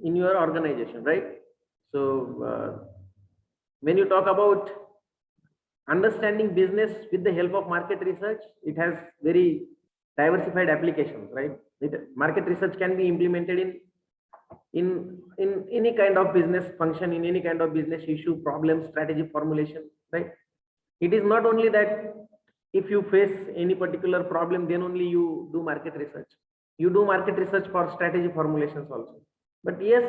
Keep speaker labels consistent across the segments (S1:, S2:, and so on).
S1: in your organization, right? So when you talk about understanding business with the help of market research, it has very diversified applications, right? Market research can be implemented in any kind of business function, in any kind of business issue, problem, strategy formulation, right? It is not only that if you face any particular problem, then only you do market research. You do market research for strategy formulations also. But yes,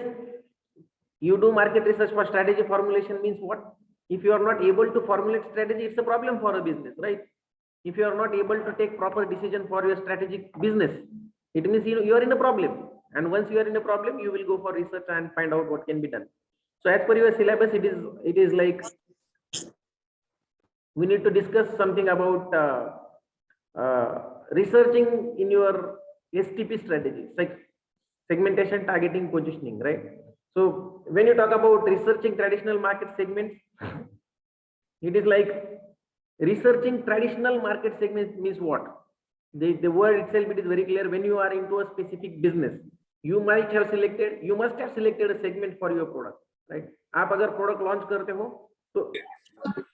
S1: you do market research for strategy formulation means what? If you are not able to formulate strategy, it's a problem for a business, right? If you are not able to take proper decision for your strategic business, it means you are in a problem. And once you are in a problem, you will go for research and find out what can be done. So as per your syllabus, it is like we need to discuss something about researching in your STP strategy, like segmentation, targeting, positioning, right? So when you talk about researching traditional market segments, it is like researching traditional market segments means what? The word itself, it is very clear. When you are into a specific business, you must have selected a segment for your product, right? आप अगर product launch करते हो, तो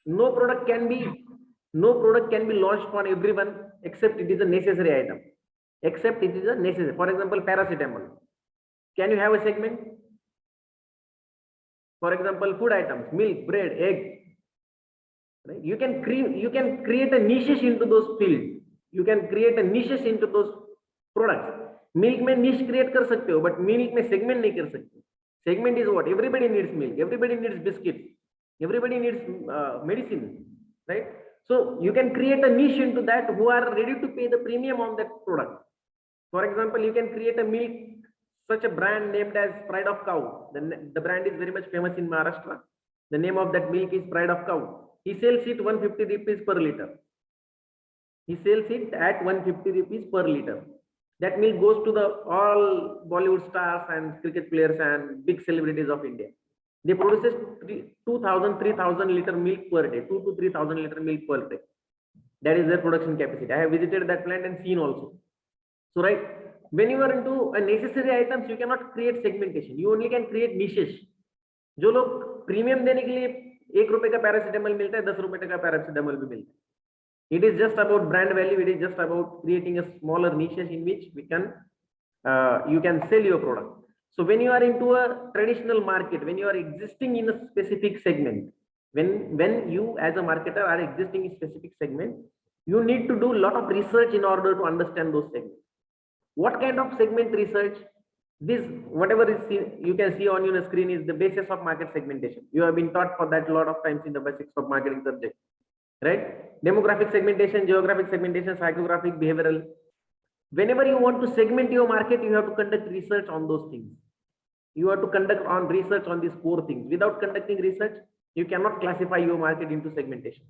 S1: no product can be launched for everyone except it is a necessary item. Except it is a necessary. For example, paracetamol. Can you have a segment? For example, food items, milk, bread, egg. Right? You can create a niches into those fields. You can create a niches into those products. Milk में niche create कर सकते हो, but milk में segment नहीं कर सकते. Segment is what? Everybody needs milk. Everybody needs biscuits. Everybody needs medicine, right? So you can create a niche into that who are ready to pay the premium on that product. For example, you can create a milk, such a brand named as Pride of Cow. The brand is very much famous in Maharashtra. The name of that milk is Pride of Cow. He sells it 150 rupees per liter. He sells it at 150 rupees per liter. That milk goes to all Bollywood stars and cricket players and big celebrities of India. They produces 3,000 liter milk per day, 2 to 3,000 liter milk per day. That is their production capacity. I have visited that plant and seen also. So, right, when you are into a necessary items, you cannot create segmentation. You only can create niches. जो लोग premium देने के लिए 1 रुपए का paracetamol मिलता है, 10 रुपए का पैरासिटामोल भी मिलता है. It is just about brand value. It is just about creating a smaller niches in which you can sell your product. So when you are into a traditional market, when you are existing in a specific segment, when you as a marketer are existing in a specific segment, you need to do a lot of research in order to understand those segments. What kind of segment research? This, whatever is you can see on your screen, is the basis of market segmentation. You have been taught for that a lot of times in the basics of marketing subject, right? Demographic segmentation, geographic segmentation, psychographic, behavioral. Whenever you want to segment your market, you have to conduct research on those things. You have to conduct research on these 4 things. Without conducting research, you cannot classify your market into segmentation.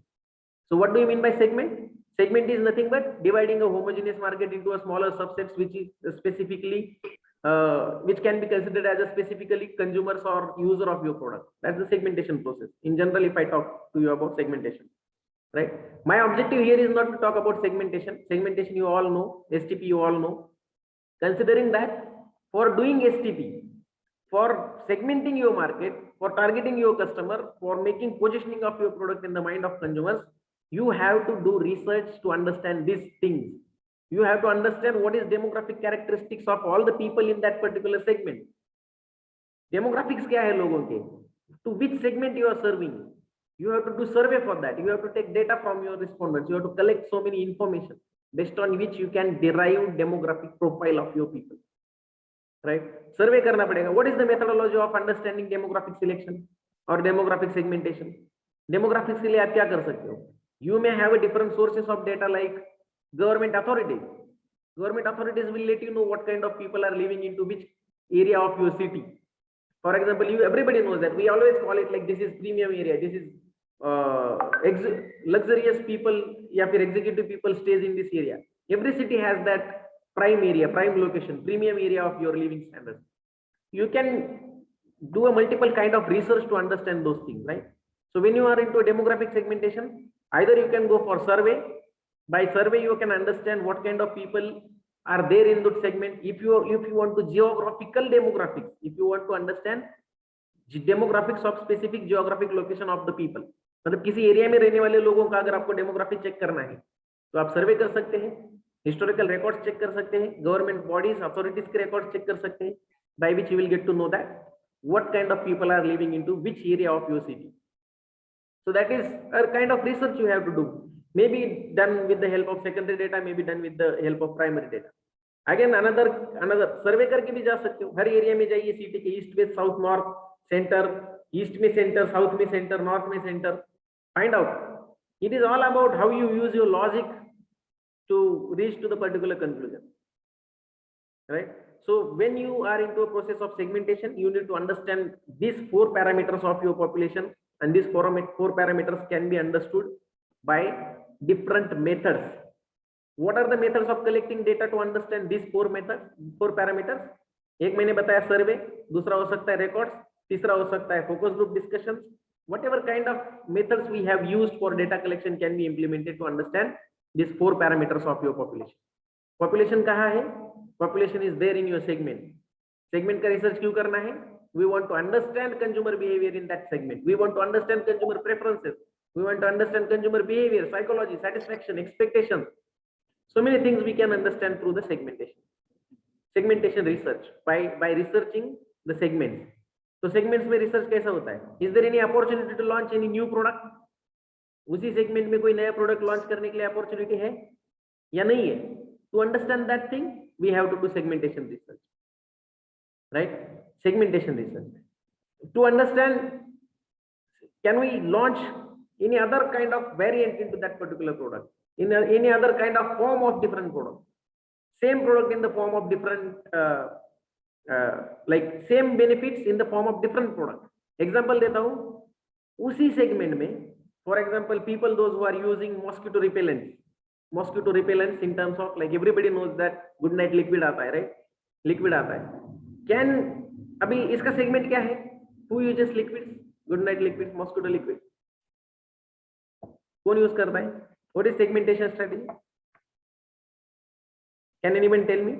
S1: So what do you mean by segment? Segment is nothing but dividing a homogeneous market into a smaller subsets, which is specifically which can be considered as a specifically consumers or user of your product. That's the segmentation process. In general, if I talk to you about segmentation, right? My objective here is not to talk about segmentation. Segmentation you all know, STP you all know. Considering that, for doing STP, for segmenting your market, for targeting your customer, for making positioning of your product in the mind of consumers, you have to do research to understand these things. You have to understand what is demographic characteristics of all the people in that particular segment. Demographics क्या है लोगों के? To which segment you are serving? You have to do survey for that. You have to take data from your respondents. You have to collect so many information based on which you can derive demographic profile of your people. Right? Survey करना पड़ेगा. What is the methodology of understanding demographic selection or demographic segmentation? Demographics के लिए आप क्या कर सकते हो? You may have a different sources of data like government authorities. Government authorities will let you know what kind of people are living into which area of your city. For example, everybody knows that we always call it like this is premium area, this is luxurious people, या फिर executive people stays in this area. Every city has that prime area, prime location, premium area of your living standards. You can do a multiple kind of research to understand those things, right? So when you are into a demographic segmentation, either you can go for survey. By survey, you can understand what kind of people are there in that segment. If you want to geographical demographics, if you want to understand demographics of specific geographic location of the people, मतलब किसी area में रहने वाले लोगों का अगर आपको demography check करना है तो आप सर्वे कर सकते हैं, हिस्टोरिकल रिकॉर्ड्स चेक कर सकते हैं, गवर्नमेंट बॉडीज अथॉरिटीज के रिकॉर्ड्स चेक कर सकते हैं, by which you will get to know that what kind of people are living into which area of your city. So that is a kind of research you have to do, maybe done with the help of secondary data, maybe done with the help of primary data. Again another सर्वे करके भी जा सकते हो, हर area में जाइए, city के east west south north centre, east में centre, south में सेंटर, नॉर्थ में centre, find out. It is all about how you use your logic to reach to the particular conclusion, right? So when you are into a process of segmentation, you need to understand these 4 parameters of your population, and these 4 parameters can be understood by different methods. What are the methods of collecting data to understand these 4 parameters? एक मैंने बताया सर्वे, दूसरा हो सकता है records, तीसरा हो सकता है focus group discussions. Whatever kind of methods we have used for data collection can be implemented to understand these 4 parameters of your population. Population कहाँ है? Population is there in your segment. Segment का research क्यों करना है? We want to understand consumer behavior in that segment. We want to understand consumer preferences. We want to understand consumer behavior, psychology, satisfaction, expectations. So many things we can understand through the segmentation research by researching the segments. तो segments में research कैसा होता है? Is there any opportunity to launch any new product? उसी segment में कोई नया product launch करने के लिए opportunity है या नहीं है? To understand that thing, we have to do segmentation research, right? Segmentation research. To understand, can we launch any other kind of variant into that particular product? In any other kind of form of different product? Same product in the form of different, like same benefits in the form of different product. Example देता हूँ, उसी segment में, for example, people those who are using mosquito repellents in terms of, like everybody knows that good night liquid आता है, right? Liquid आता है. Can अभी इसका segment क्या है? Who uses liquids? Good night liquid, mosquito liquid. कौन use करता है? What is segmentation strategy? Can anyone tell me?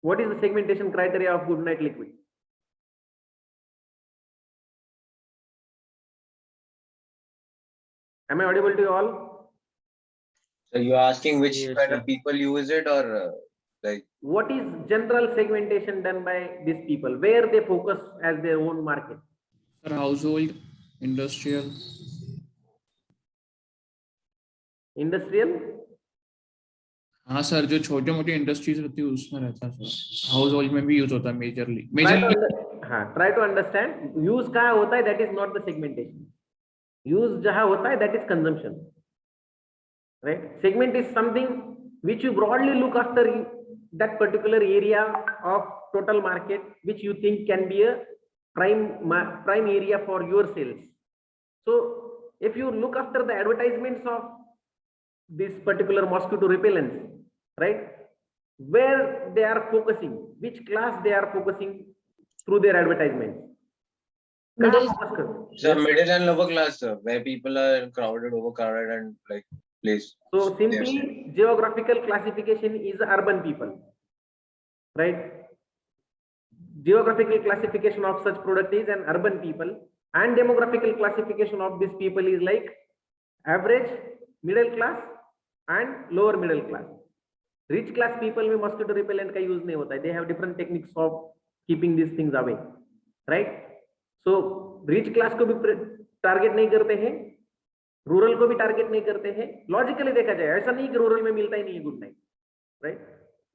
S1: What is the segmentation criteria of good night liquid? Am I audible to you all?
S2: So you are asking which kind of people use it, or like
S1: what is general segmentation done by these people? Where they focus as their own market?
S3: Sir, household, industrial.
S1: Industrial?
S3: हाँ sir, जो छोटे मोटे industries रहती है उसमें रहता है sir. House hold में भी यूज होता है मेजरली.
S1: हाँ, try to understand use कहाँ होता है, that is not the segmentation. Use जहाँ होता है, that is consumption, right? Segment is something which you broadly look after that particular area of total market which you think can be a prime area for your sales. So if you look after the advertisements of this particular mosquito repellents, right, where they are focusing, which class they are focusing through their advertisements?
S2: middle and lower class, sir, where people are crowded, overcrowded, and like place.
S1: So simply geographical classification is urban people, right? Geographical classification of such product is an urban people, and demographical classification of these people is like average, middle class and lower middle class. Rich class people में mosquito repellent का use नहीं होता है. They have different techniques of keeping these things away, right? So rich class को भी target नहीं करते हैं, rural को भी target नहीं करते हैं. Logically देखा जाए, ऐसा नहीं कि rural में मिलता ही नहीं है good night, right?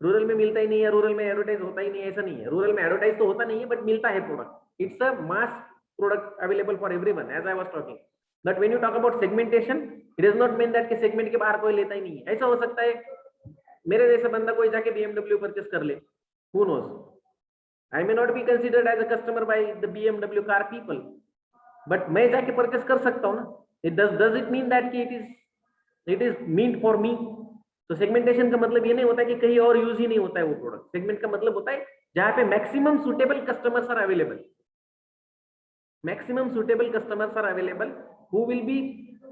S1: Rural में मिलता ही नहीं है, rural में advertise होता ही नहीं है, ऐसा नहीं है. Rural में advertise तो होता नहीं है, but मिलता है product. It's a mass product available for everyone, as I was talking. But when you talk about segmentation, it does not mean that कि segment के बाहर कोई लेता ही नहीं है. ऐसा हो सकता है मेरे जैसा बंदा कोई जाके BMW परचेस कर ले, who knows? I may not be considered as a customer by the BMW car people, but मैं जाके परचेस कर सकता हूँ ना. It does it mean that कि it is meant for me? तो सेगमेंटेशन का मतलब ये नहीं होता कि कहीं और यूज ही नहीं होता है वो प्रोडक्ट. सेगमेंट का मतलब होता है जहां पे maximum suitable customers are available, who will be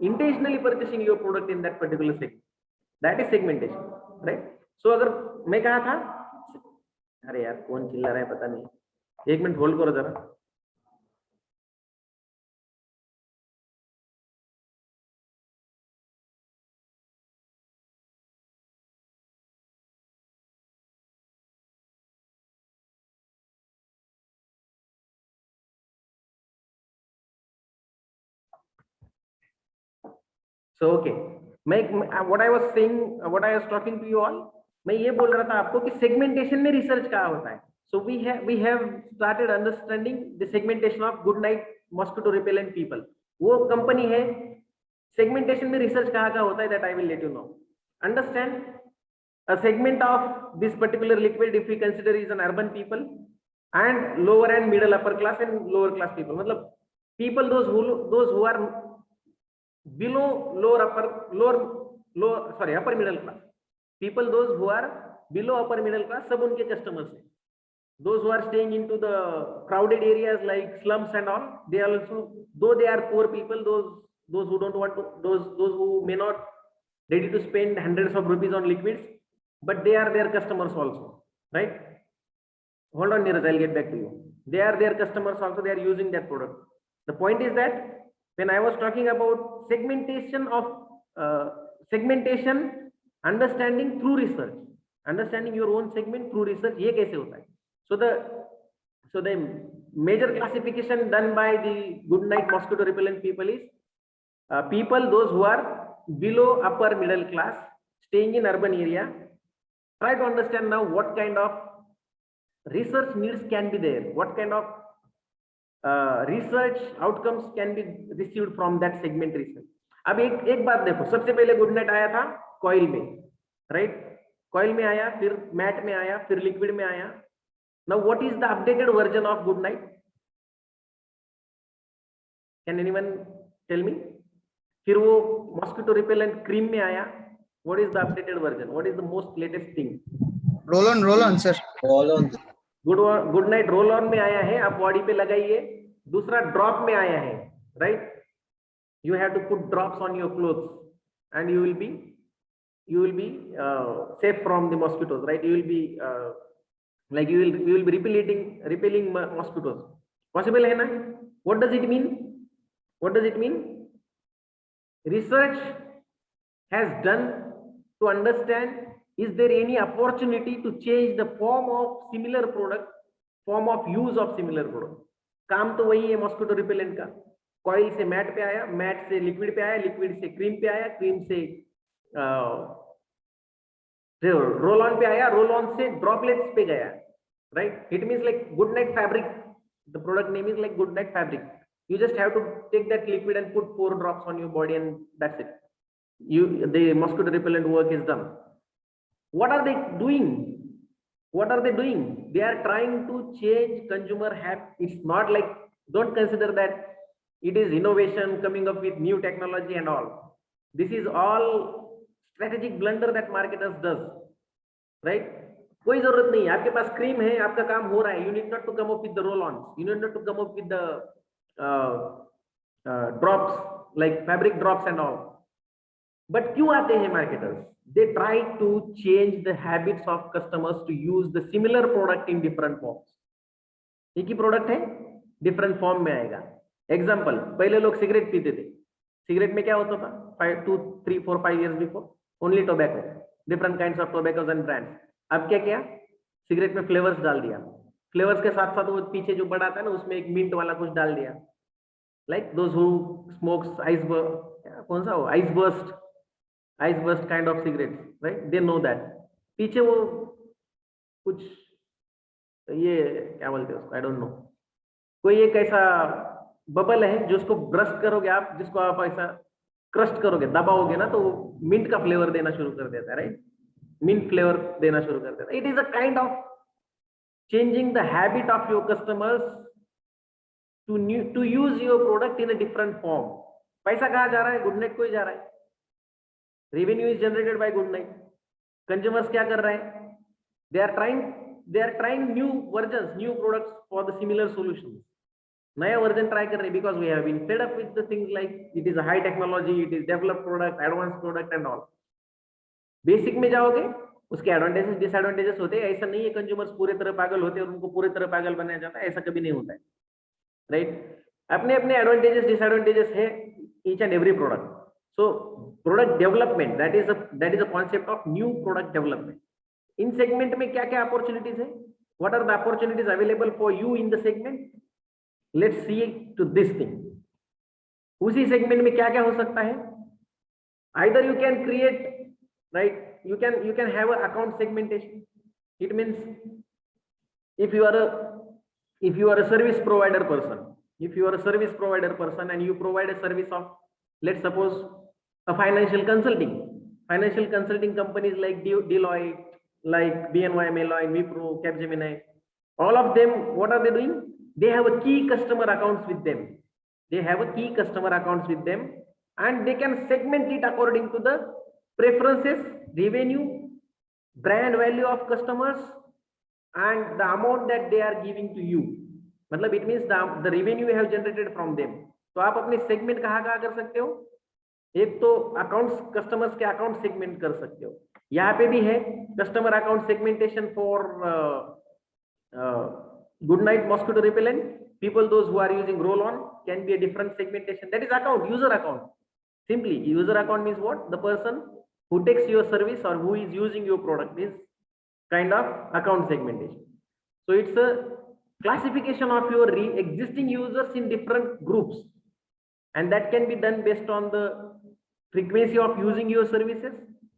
S1: intentionally purchasing your product in that particular segment. That is segmentation, right? So अगर मैं कहा था, अरे यार कौन चिल्ला रहा है पता नहीं, एक मिनट होल्ड करो जरा. So okay, what I was saying, what I was talking to you all, मैं ये बोल रहा था आपको कि segmentation में research कहाँ होता है. So we have started understanding the segmentation of good night mosquito repellent people. वो company है, segmentation में research कहाँ होता है, that I will let you know. Understand a segment of this particular liquid if we consider is an urban people and lower and middle upper class and lower class people. मतलब people those who are below upper middle class, people those who are below upper middle class, सब उनके customers हैं. Those who are staying into the crowded areas like slums and all, they are also, though they are poor people, those who don't want to, those who may not ready to spend hundreds of rupees on liquids, but they are their customers also, right? Hold on, Neeraj, I'll get back to you. They are their customers also, they are using that product. The point is that when I was talking about segmentation understanding through research, understanding your own segment through research, ये कैसे होता है? So the major classification done by the good night mosquito repellent people is people those who are below upper middle class, staying in urban area. Try to understand now what kind of research needs can be there, what kind of research outcomes can be received from that segment research. अब एक बात देखो, सबसे पहले good night आया था coil में, right? Coil में आया, फिर मैट में आया, फिर लिक्विड में आया. Now what is the updated version of good night? Can anyone tell me? फिर वो मॉस्किटो रिपेलेंट क्रीम में आया. What is the updated version? What is the most latest thing?
S4: Roll on sir.
S1: Good night roll on में आया है, आप body पे लगाइए. दूसरा ड्रॉप में आया है, right? You have to put drops on your clothes and you will be safe from the mosquitoes, right? You will be like you will be repelling mosquitoes. Possible है ना? What does it mean? Research has done to understand, is there any opportunity to change the form of similar product, form of use of similar product? काम तो वही है mosquito repellent का. Coil से mat पे आया, मैट से liquid पे आया, लिक्विड से क्रीम पे आया, क्रीम से रोल ऑन पे आया, रोल ऑन से ड्रॉपलेट्स पे गया, right? It means like good night fabric. The product name is like good night fabric. You just have to take that liquid and put 4 drops on your body and that's it. The mosquito repellent work is done. What are they doing? They are trying to change consumer habit. It's not like, don't consider that it is innovation coming up with new technology and all. This is all strategic blunder that marketers does, right? कोई जरूरत नहीं है, आपके पास cream है, आपका काम हो रहा है. You need not to come up with the roll-ons. You need not to come up with the drops like fabric drops and all. But क्यों आते हैं marketers? They try to change the habits of customers to use the similar product in different forms. एक ही product है, different form में आएगा. Example, पहले लोग cigarette पीते थे. सिगरेट में क्या होता था? 2, 3, 4, 5 years before, only tobacco, different kinds of tobaccos and brands. अब क्या किया? सिगरेट में फ्लेवर्स डाल दिया. फ्लेवर्स के साथ साथ वो पीछे जो बड़ा था ना, उसमें एक मिंट वाला कुछ डाल दिया. लाइक दोज हु स्मोक्स कौन सा हो, ice burst kind of cigarette, right? They know that. पीछे वो कुछ ये क्या बोलते हैं उसको, आई डोंट नो, कोई एक ऐसा बबल है जो उसको ब्रश करोगे आप, जिसको आप ऐसा क्रस्ट करोगे, दबाओगे ना, तो मिंट का फ्लेवर देना शुरू कर देता है, राइट? मिंट फ्लेवर देना शुरू कर देता है. It is a kind of changing the habit of your customers to use your product in a different form. पैसा कहाँ जा रहा है? गुड नाइट को ही जा रहा है. Revenue is generated by good night. Consumers क्या कर रहे हैं? they are trying new versions, new products for the similar solutions. नया वर्जन ट्राई कर रहे हैं because we have been fed up with the things like it is high technology, it is develop product, advance product and all. Basic में जाओगे उसके advantages disadvantages होते हैं। ऐसा नहीं है कंज्यूमर्स पूरे तरह पागल होते हैं और उनको पूरे तरह पागल बनाया जाता है, ऐसा कभी नहीं होता है, राइट। अपने अपने एडवांटेजेस डिसएडवांटेजेस है each and every product. So product development that is a concept of new product development. इन सेगमेंट में क्या क्या अपॉर्चुनिटीज है, what are the opportunities available for you in the segment, let's see to this thing. उसी segment में क्या क्या हो सकता है, either you can create, right, you can have a account segmentation. It means if you are a service provider person and you provide a service of, let's suppose, a financial consulting companies like Deloitte, like BNY Mellon, Wipro, Capgemini, all of them, what are they doing? They have a key customer accounts with them, and they can segment it according to the preferences, revenue, brand value of customers, and the amount that they are giving to you. मतलब it means the revenue you have generated from them. तो आप अपने segment कहाँ कर सकते हो, एक तो अकाउंट्स, कस्टमर्स के अकाउंट सेगमेंट कर सकते हो। यहाँ पे भी है customer account segmentation for good night mosquito repellent, people those who are using roll on can be a different segmentation, that is account, user account. Simply user account means what, the person who takes your service or who is using your product is kind of account segmentation. So it's a classification of your existing users in different groups, and that can be done based on the frequency of using your services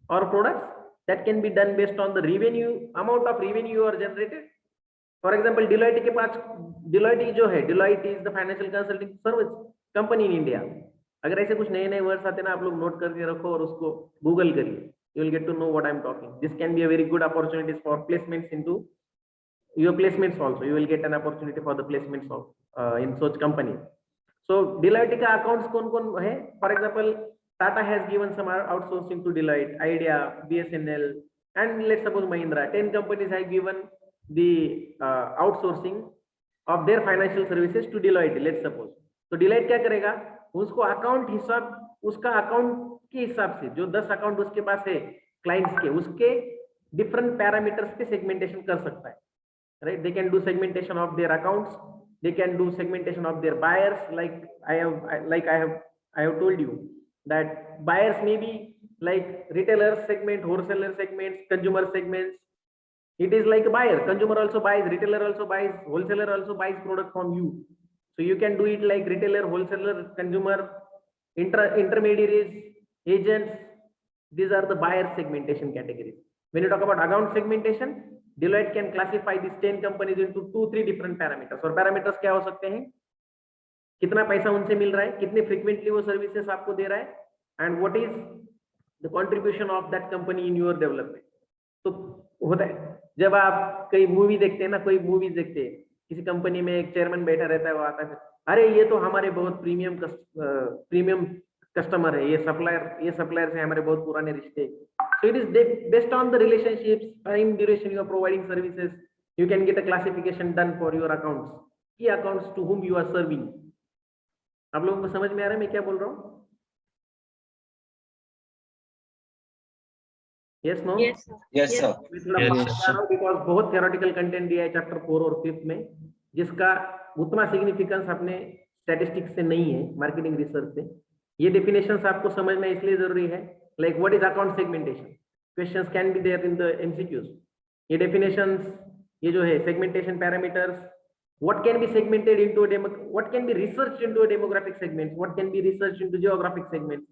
S1: or products. That can be done based on the revenue, amount of revenue you are generated. For example, Deloitte के पास, Deloitte जो है, Deloitte is the financial consulting service company in India. अगर ऐसे कुछ नए नए words आते हैं ना, आप लोग नोट करके रखो और उसको गूगल करिए, you will get to know what I am talking. This can be a very good opportunities for placements into your placements also. You will get an opportunity for the placements of in such companies. So Deloitte का accounts कौन कौन है? For example, Tata has given some outsourcing to Deloitte, Idea, BSNL, and let's suppose Mahindra. 10 companies have given the outsourcing of their financial services to Deloitte, let's suppose. तो Deloitte क्या करेगा, उसको account हिसाब, उसका account के हिसाब से जो 10 अकाउंट उसके पास है क्लाइंट्स के, उसके डिफरेंट पैरामीटर्स पे सेगमेंटेशन कर सकता है, right. They can do segmentation of their accounts, they can do segmentation of their buyers, like I have told you that buyers may be like retailer segment, wholesaler segments, consumer segments. It is like a buyer, consumer also buys, retailer also buys, wholesaler also buys product from you. So you can do it like retailer, wholesaler, consumer, intermediaries, agents. These are the buyer segmentation categories. When you talk about account segmentation, Deloitte can classify these 10 companies into 2-3 different parameters. और parameters क्या हो सकते हैं, कितना पैसा उनसे मिल रहा है, कितने frequently वो services आपको दे रहा है, and what is the contribution of that company in your development. तो होता है जब आप कई मूवी देखते हैं ना, कोई मूवीज देखते हैं, किसी कंपनी में एक चेयरमैन बैठा रहता है, वो आता है, अरे ये तो हमारे बहुत प्रीमियम कस्टमर है, ये सप्लायर से हमारे बहुत पुराने रिश्ते। So it is based on the relationships, time duration you are providing services, you can get a classification done for your accounts, key accounts to whom you are serving. आप लोगों को समझ में आ रहा है मैं क्या बोल रहा हूँ? Yes, no?
S2: Yes, sir.
S1: मैं थोड़ा फास्ट जा रहा हूं बिकॉज़ बहुत थ्योरेटिकल कंटेंट दिया है चैप्टर 4 और 5 में, जिसका उतना सिग्निफिकेंस अपने स्टैटिस्टिक्स से नहीं है, मार्केटिंग रिसर्च से। ये डेफिनेशंस आपको समझना इसलिए जरूरी है, like what is account segmentation, questions can be there in the MCQs. ये डेफिनेशंस, ये जो है segmentation parameters, what can be segmented into what can be researched into a demographic segment, what can be researched into geographic segments,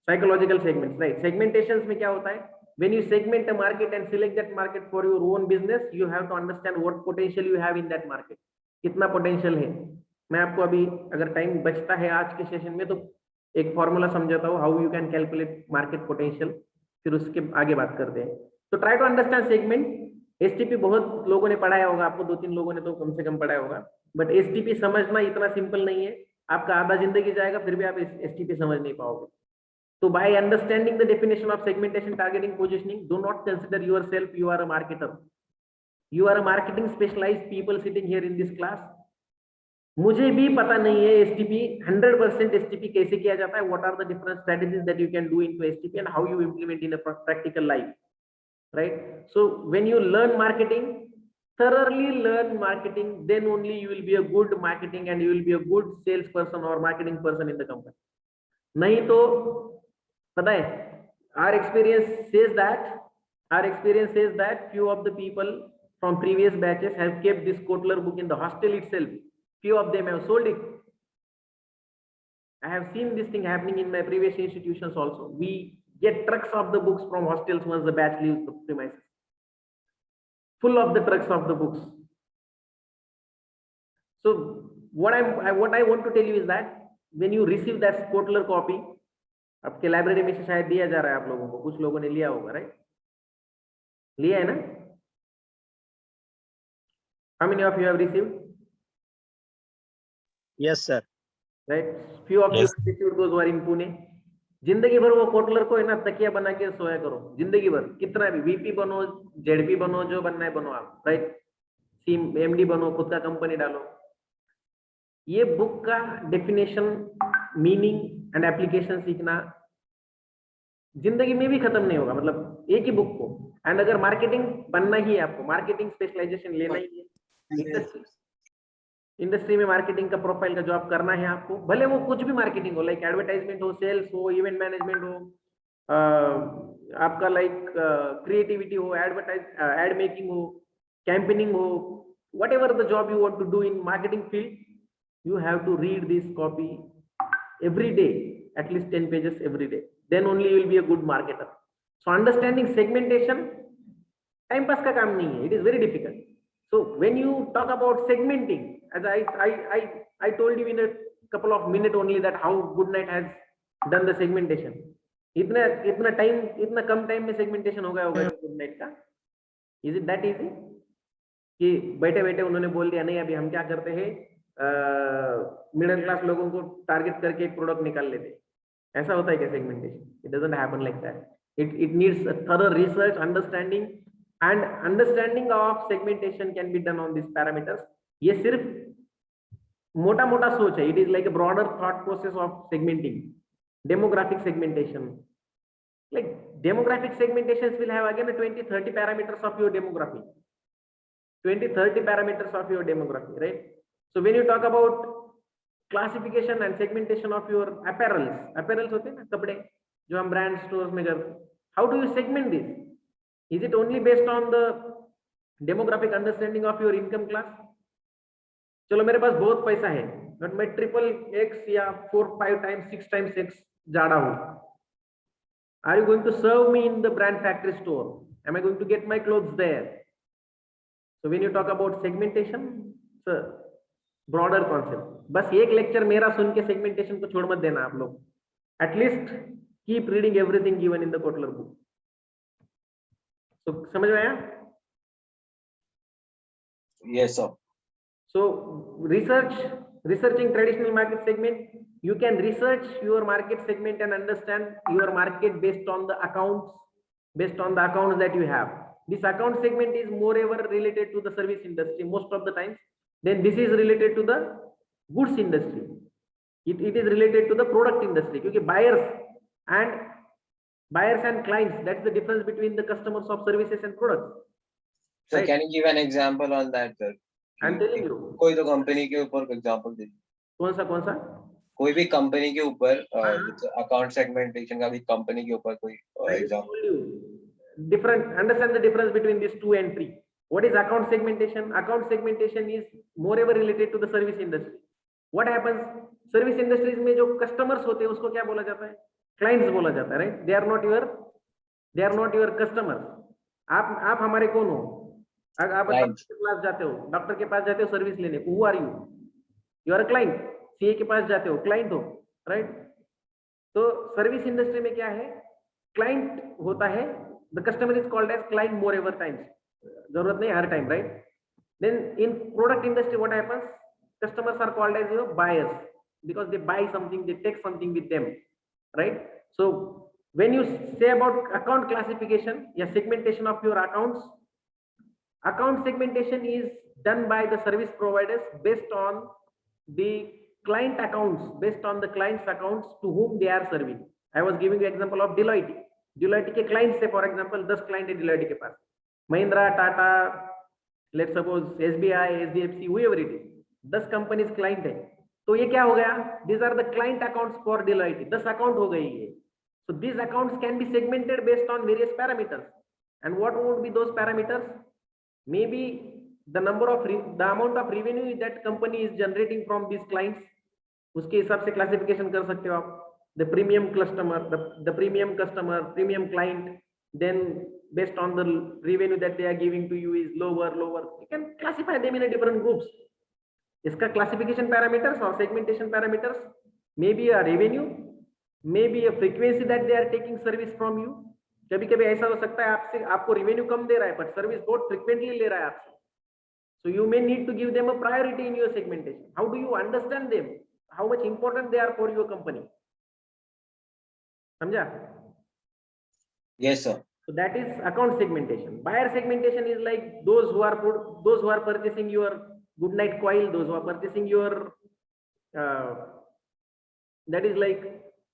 S1: psychological segments, right? Segmentations में क्या होता है, when you segment a market and select that market for your own business, you have to understand what potential you have in that market, कितना potential है। मैं आपको अभी अगर टाइम बचता है आज के सेशन में तो एक फॉर्मूला समझाता हूँ, how you can calculate market potential, फिर उसके आगे बात करते हैं। तो try to understand segment. STP बहुत लोगों ने पढ़ाया होगा, आपको 2-3 लोगों ने तो कम से कम पढ़ाया होगा, बट एसटीपी समझना इतना सिंपल नहीं है, आपका आधा जिंदगी जाएगा फिर भी आप एसटीपी समझ नहीं पाओगे। So by understanding the definition of segmentation, targeting, positioning, do not consider yourself you are a marketer. You are a marketing specialized people sitting here in this class. मुझे भी पता नहीं है एसटीपी 100% एसटीपी कैसे किया जाता है, what are the different strategies that you can do into STP and how you implement in a practical life, right? So when you learn marketing, thoroughly learn marketing, then only you will be a good marketing and you will be a good salesperson or marketing person in the company. नहीं तो पता है, our experience says that few of the people from previous batches have kept this Kotler book in the hostel itself. Few of them have sold it. I have seen this thing happening in my previous institutions also. We get trucks of the books from hostels once the batch leaves the premises. Full of the trucks of the books. So what I want to tell you is that when you receive that Kotler copy, आपके library में से शायद दिया जा रहा है आप लोगों को, कुछ लोगों ने लिया होगा, राइट? लिया है ना? How many of you have received?
S4: Yes, sir.
S1: Right? Few of you have received those who are in Pune. जिंदगी भर वो कोटलर को है ना तकिया बना के सोया करो, जिंदगी भर कितना भी वीपी बनो, जेडपी बनो, जो बनना है बनो आप, राइट? सीम एमडी बनो, खुद का कंपनी डालो. ये बुक का डेफिनेशन, मीनिंग एंड एप्लीकेशन सीखना जिंदगी में भी खत्म नहीं होगा, मतलब एक ही बुक को. एंड अगर मार्केटिंग बनना ही है आपको, मार्केटिंग स्पेशलाइजेशन लेना ही है, इंडस्ट्री में मार्केटिंग का प्रोफाइल का जॉब करना है आपको, भले वो कुछ भी मार्केटिंग हो, लाइक एडवर्टाइजमेंट हो, सेल्स हो, इवेंट मैनेजमेंट हो, आपका लाइक क्रिएटिविटी हो, एड मेकिंग हो, कैंपेनिंग हो, whatever the job you want to do in marketing field, you have to read this copy every day, at least 10 pages every day. Then only you will be a good marketer. So understanding segmentation, time pass का काम नहीं है. It is very difficult. So when you talk about segmenting, as I told you in a couple of minutes only that how Goodnight has done the segmentation. इतना कम time में segmentation हो गया होगा Goodnight का. Is it that easy? कि बैठे बैठे उन्होंने बोल दिया नहीं अभी हम क्या करते हैं, मिडिल क्लास लोगों को टारगेट करके एक प्रोडक्ट निकाल लेते हैं. ऐसा होता है क्या segmentation? It doesn't happen like that. It needs a thorough research, understanding, and understanding of segmentation can be done on this parameters. ये सिर्फ मोटा मोटा सोच है. It is like a broader thought process of segmenting. Demographic segmentation, like demographic segmentations will have again a 20-30 parameters of your demography. 20-30 parameters of your demography, right? So when you talk about classification and segmentation of your apparels होते हैं ना, कपड़े जो हम brand stores में करते हैं, how do you segment this? Is it only based on the demographic understanding of your income class? चलो मेरे पास बहुत पैसा है बट मैं ट्रिपल एक्स या 4-5 times 6 times x जाड़ा हूँ. Are you going to serve me in the brand factory store? Am I going to get my clothes there? So when you talk about segmentation, it's a broader concept. बस एक lecture मेरा सुन के segmentation को छोड़ मत देना आप लोग. At least keep reading everything given in the Kotler book. So समझ में आया?
S2: Yes, sir.
S1: So researching traditional market segment, you can research your market segment and understand your market based on the accounts that you have. This account segment is moreover related to the service industry most of the times. Then this is related to the goods industry. It is related to the product industry. क्योंकि buyers and clients, that's the difference between the customers of services and products.
S2: So
S1: Right.
S2: can you give an example on that, sir?
S1: I'm telling you.
S2: कोई तो company के ऊपर example दीजिए.
S1: कौन सा?
S2: कोई भी कंपनी के ऊपर अकाउंट सेगमेंटेशन का भी कंपनी के ऊपर कोई example.
S1: Different, understand the difference between these 2 and 3. What is account segmentation? Account segmentation is moreover related to the service industry. What happens? Service industries में जो customers होते हैं उसको क्या बोला जाता है? Clients बोला जाता है, right? They are not your customers. आप हमारे कौन हो? अगर आप डॉक्टर के पास जाते हो सर्विस लेने, who are you? You are a client. CA के पास जाते हो, client हो, right? तो सर्विस इंडस्ट्री में क्या है? क्लाइंट होता है. The customer is called as client moreover times. जरूरत नहीं हर time, right? Then in product industry, what happens? Customers are called as your buyers because they buy something, they take something with them, right? So when you say about account classification, yeah, segmentation of your accounts, account segmentation is done by the service providers based on the client accounts, based on the client's accounts to whom they are serving. I was giving you example of Deloitte. Deloitte के clients से for example 10 client है Deloitte के पास, Mahindra, Tata, let's suppose SBI, SDFC, whoever it is, 10 companies client है. तो ये क्या हो गया? These are the client accounts for Deloitte. 10 account हो गई ये. So these accounts can be segmented based on various parameters. And what would be those parameters? Maybe the number of the amount of revenue that company is generating from these clients. उसके हिसाब से classification कर सकते हो आप. The premium customer, the premium customer, premium client. Then based on the revenue that they are giving to you is lower. You can classify them in a different groups. इसका classification parameters or segmentation parameters, maybe a revenue, maybe a frequency that they are taking service from you. कभी कभी ऐसा हो सकता है आपसे आपको revenue कम दे रहा है but service बहुत frequently ले रहा है आपसे. So you may need to give them a priority in your segmentation. How do you understand them? How much important they are for your company? समझा?
S2: Yes, sir.
S1: So that is account segmentation. Buyer segmentation is like those who are purchasing your Goodnight coil, those who are purchasing your that is like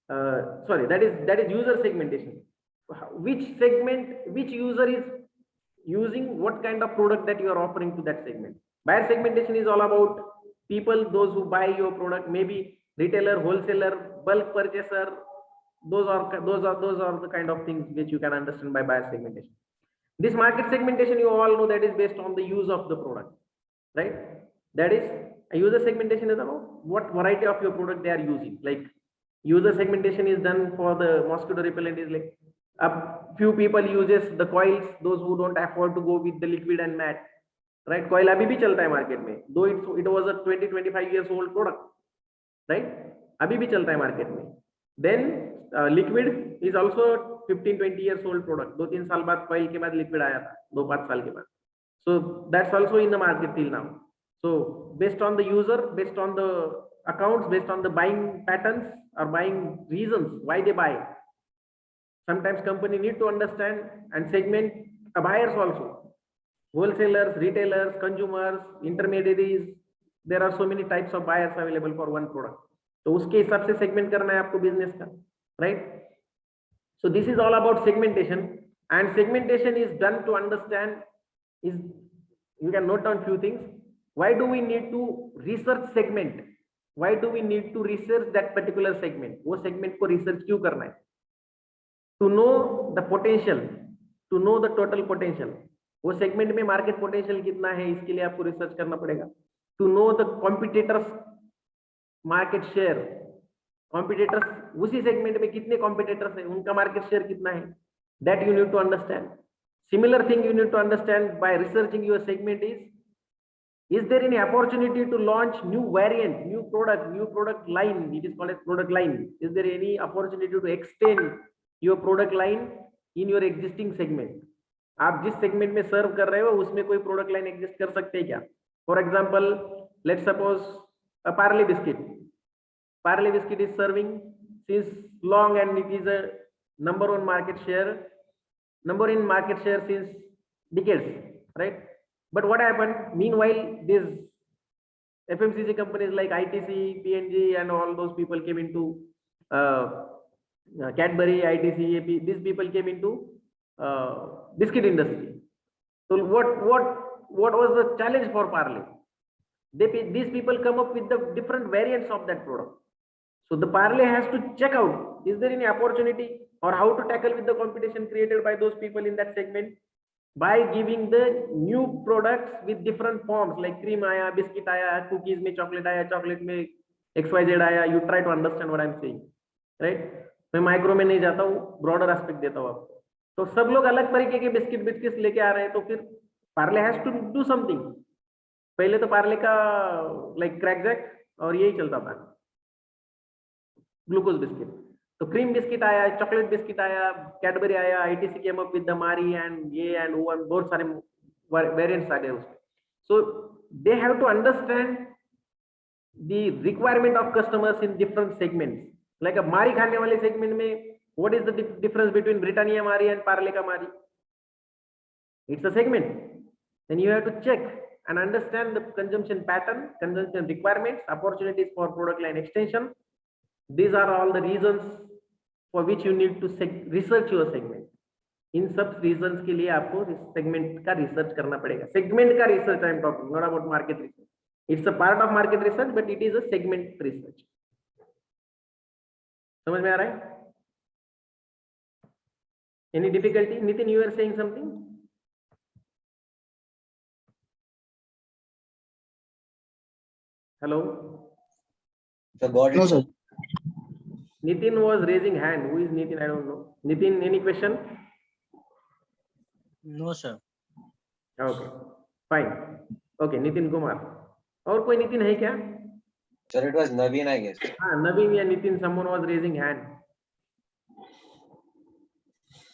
S1: that is user segmentation. Which user is using what kind of product that you are offering to that segment. Buyer segmentation is all about people, those who buy your product, maybe retailer, wholesaler, bulk purchaser. Those are the kind of things which you can understand by buyer segmentation. This market segmentation, you all know, that is based on the use of the product, right? That is, a user segmentation is about what variety of your product they are using. Like user segmentation is done for the mosquito repellent is like a few people uses the coils, those who don't afford to go with the liquid and matte, right? Coil अभी भी चलता है market में, though it was a 20-25 years old product, right? अभी भी चलता है market में. Then liquid is also 15-20 years old product. 2-3 साल बाद coil के बाद liquid आया था, 2-5 साल के बाद. So that's also in the market till now. So based on the user, based on the accounts, based on the buying patterns or buying reasons why they buy, sometimes company need to understand and segment buyers also. Wholesalers, retailers, consumers, intermediaries, there are so many types of buyers available for one product. तो उसके हिसाब से segment करना है आपको business का, right? So this is all about segmentation, and segmentation is done to understand is, you can note down few things. Why do we need to research segment? Why do we need to research that particular segment? वो segment को research क्यों करना है? To know the potential, to know the total potential. वो segment में market potential कितना है, इसके लिए आपको research करना पड़ेगा. To know the competitors market share, competitors उसी segment में कितने competitors हैं, उनका market share कितना है, that you need to understand. Similar thing you need to understand by researching your segment is there any opportunity to launch new variant, new product line? It is called as product line. Is there any opportunity to extend your product line in your existing segment? आप जिस segment में serve कर रहे हो उसमें कोई product line exist कर सकते हैं क्या? For example, let's suppose a Parle biscuit. Parle biscuit is serving since long and it is a number in market share since decades, right? But what happened? Meanwhile, these FMCG companies like ITC, P&G, and all those people came into Cadbury, ITC, AP. These people came into biscuit industry. So what was the challenge for Parle? These people come up with the different variants of that product. So the Parle has to check out, is there any opportunity or how to tackle with the competition created by those people in that segment by giving the new products with different forms, like cream आया, biscuit आया, cookies में chocolate आया, chocolate में XYZ आया. You try to understand what I'm saying, right? मैं micro में नहीं जाता हूँ, broader aspect देता हूँ आपको. तो सब लोग अलग तरीके के बिस्किट लेके आ रहे हैं, तो फिर Parle has to do something. पहले तो Parle का like crack jack और यही चलता था, ग्लूकोज बिस्किट. तो क्रीम बिस्किट आया, चॉकलेट बिस्किट आया, कैडबरी आया, ITC came up with the Marie and ये एंड वो एंड बहुत सारे वेरिएंट्स आ गए उसमें. So they have to understand the requirement of customers in different segments. Like अब मारी खाने वाले सेगमेंट में what is the difference between Britannia Marie and Parle का Marie? It's a segment. Then you have to check and understand the consumption pattern, consumption requirements, opportunities for product line extension. These are all the reasons for which you need to research your segment. इन सब reasons के लिए आपको segment का research करना पड़ेगा. Segment का research I am talking, not about market research. It's a part of market research but it is a segment research. समझ में आ रहा है? Any difficulty? Nitin, you are saying something? Hello?
S2: So got
S4: No,
S2: it.
S4: sir.
S1: Nitin was raising hand. Who is Nitin? I don't know. Nitin, any question?
S4: No, sir.
S1: Okay, fine. Okay, Nitin Kumar. और कोई नितिन है क्या?
S2: Sir, it was Naveen, I guess.
S1: हाँ, नवीन या Nitin, someone was raising hand.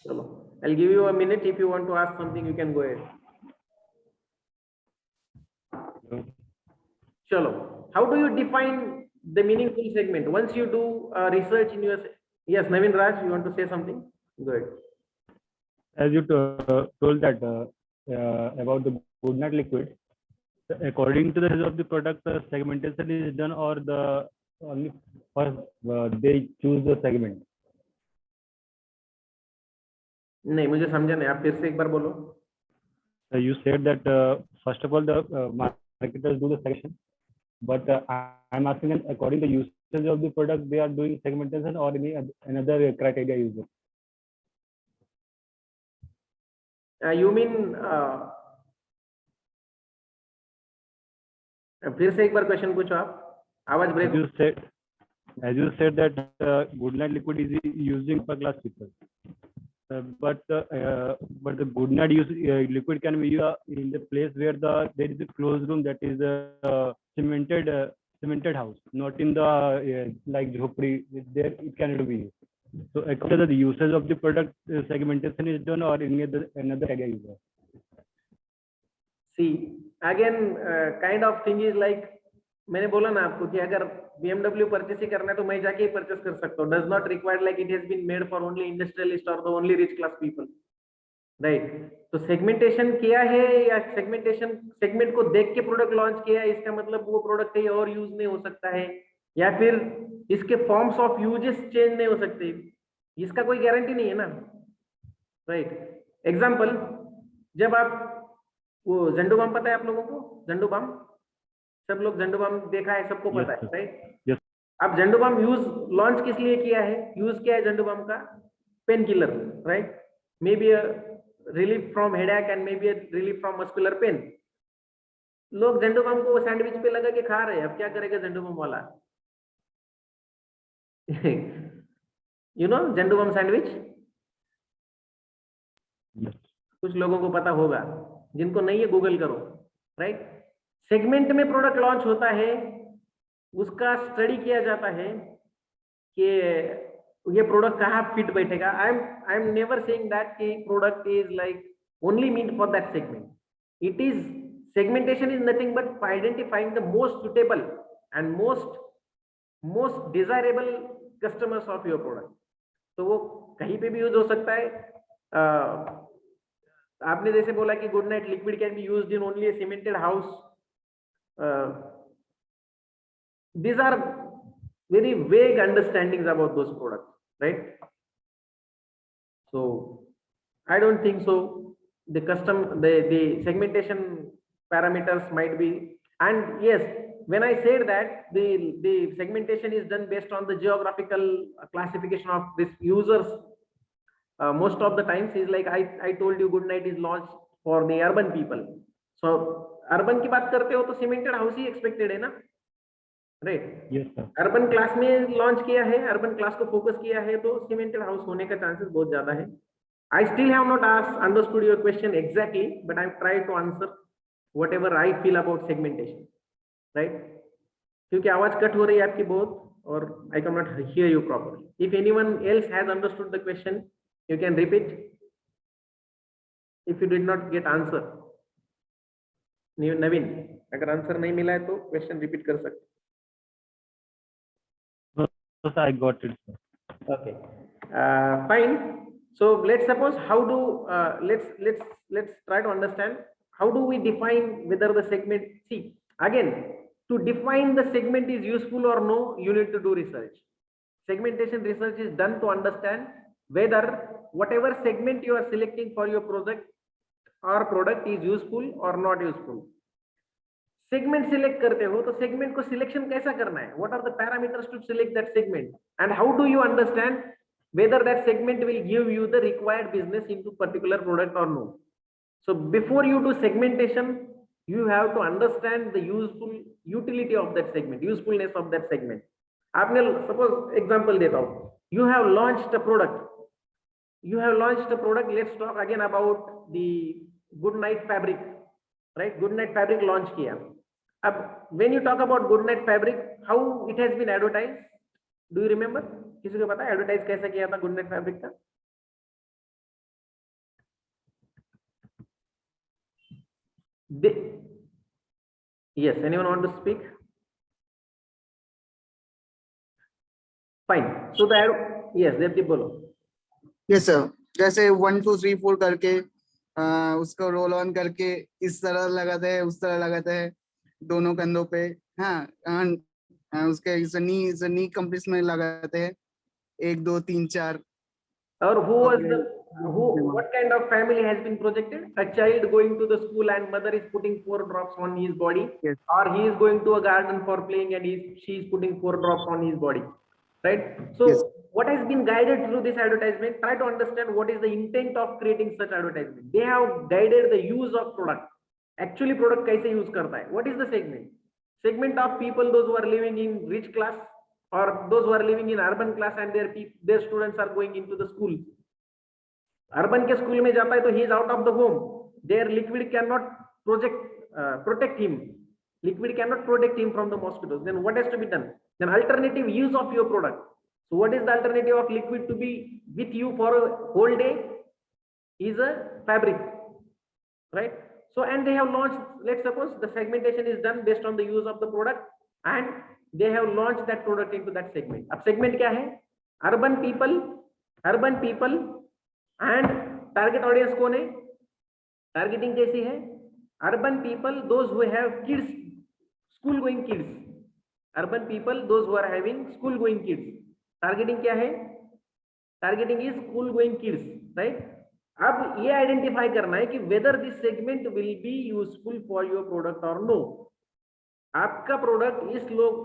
S1: चलो, I'll give you a minute. If you want to ask something, you can go ahead. Chalo, how do you define the meaningful segment? Once you do research in your, yes, Naveen Raj, you want to say something? Go ahead.
S5: As you told that about the good night liquid, according to the size of the product, the segmentation is done, or the only first they choose the segment.
S1: नहीं, मुझे समझा नहीं, आप फिर से एक बार बोलो.
S5: You said that first of all the marketers do the selection, but I'm asking them, according to usage of the product, they are doing segmentation or any another criteria user.
S1: You mean फिर से एक बार question पूछो आप, आवाज break.
S5: As you said that good night liquid is using upper class people, but the good night liquid can be in the place where there is a closed room, that is a cemented house, not in the like jhopri. There it cannot be used. So according to the usage of the product, segmentation is done, or any another area user.
S1: See, again, kind of thing is like, मैंने बोला ना आपको कि अगर BMW purchase ही करना है तो मैं जाके ही परचेस कर सकता हूँ. Does not require like it has been made for only industrialist or the only rich class people, right? तो सेगमेंटेशन किया है या सेगमेंट को देख के प्रोडक्ट लॉन्च किया है, इसका मतलब वो प्रोडक्ट कहीं और यूज नहीं हो सकता है, या फिर इसके फॉर्म्स ऑफ यूजेस चेंज नहीं हो सकते, इसका कोई गारंटी नहीं है ना, राइट? एग्जांपल, जब आप वो झंडू बम, पता है आप लोगों को झंडू बम? सब लोग झंडू बम देखा है, सबको पता है, राइट? अब झंडू बम लॉन्च किस लिए किया है? यूज किया है झंडू बम का pain killer, right? May be relief from headache and may be relief from muscular pain. लोग झंडू बम को सैंडविच पे लगा के खा रहे हैं. अब क्या करेगा झंडू बम वाला? You know Zandu balm sandwich? कुछ लोगों को पता होगा, जिनको नहीं है गूगल करो, राइट? सेगमेंट में प्रोडक्ट लॉन्च होता है, उसका स्टडी किया जाता है कि ये प्रोडक्ट कहाँ फिट बैठेगा. I am never saying that कि product is like only mean for that segment. It is, segmentation is nothing but identifying the most suitable and most desirable customers of your product. तो वो कहीं पे भी use हो सकता है. आपने जैसे बोला कि good night liquid can be used in only A cemented house. These are very vague understandings about those products, right? So I don't think so. The segmentation parameters might be, and yes, when I said that the segmentation is done based on the geographical classification of these users, most of the times is like I told you, good night is launched for the urban people. So urban की बात करते हो तो cemented house ही expected है ना, right?
S5: Yes, sir.
S1: Urban class में launch किया है, अर्बन क्लास को फोकस किया है, तो सीमेंटेड हाउस होने का चांसेस बहुत ज्यादा है. I still have not understood your question exactly, but I try to answer whatever I feel about segmentation, right? क्योंकि आवाज कट हो रही है आपकी बहुत, और I can not hear you properly. If anyone else has understood the question, you can repeat. If you did not get answer, Naveen, अगर answer नहीं मिला है तो क्वेश्चन रिपीट कर सकते.
S5: Yes, I got it, sir.
S1: Okay, fine. So let's suppose how do let's try to understand how do we define whether the segment, see, again, to define the segment is useful or no, you need to do research. Segmentation research is done to understand whether whatever segment you are selecting for your project or product is useful or not useful. Segment select करते हो तो segment को selection कैसा करना है? What are the parameters to select that segment? And how do you understand whether that segment will give you the required business into particular product or no? So before you do segmentation, you have to understand the utility of that segment, usefulness of that segment. आपने suppose example देता हूँ. You have launched a product. Let's talk again about the Good Night Fabric, right? Good Night Fabric launch किया. अब when you talk about Good Night Fabric, how it has been advertised? Do you remember? किसी को पता है advertise कैसा किया था Good Night Fabric का? Yes, anyone want to speak? Fine. So the yes, Devdeep बोलो.
S4: यस सर, जैसे 1 2 3 4 करके उसको रोल ऑन करके इस तरह लगाते हैं, उस तरह लगाते हैं दोनों कंधों पे, हाँ, उसके नी कंप्रेस में लगाते हैं 1 2 3 4.
S1: Or what kind of family has been projected? A child going to the school and mother is putting 4 drops on his body,
S4: Yes.
S1: or he is going to a garden for playing and she is putting 4 drops on his body, right? So
S4: Yes.
S1: what has been guided through this advertisement? Try to understand what is the intent of creating such advertisement. They have guided the use of product. Actually product कैसे use करता है? What is the segment? Segment of people, those who are living in rich class or those who are living in urban class and their students are going into the school. Urban के school में जाता है तो he is out of the home. Their liquid cannot protect him. Liquid cannot protect him from the mosquitoes. Then what has to be done? Then alternative use of your product. So what is the alternative of liquid to be with you for a whole day? Is a fabric, right? So and they have launched, let's suppose the segmentation is done based on the use of the product and they have launched that product into that segment. अब segment क्या है? Urban people and target audience कौन है? Targeting कैसी है? Urban people, those who have kids, school going kids. Urban people, those who are having school going kids. Targeting क्या है? Targeting is school going kids, right? अब ये identify करना है कि whether this segment will be useful for your product और no. आपका product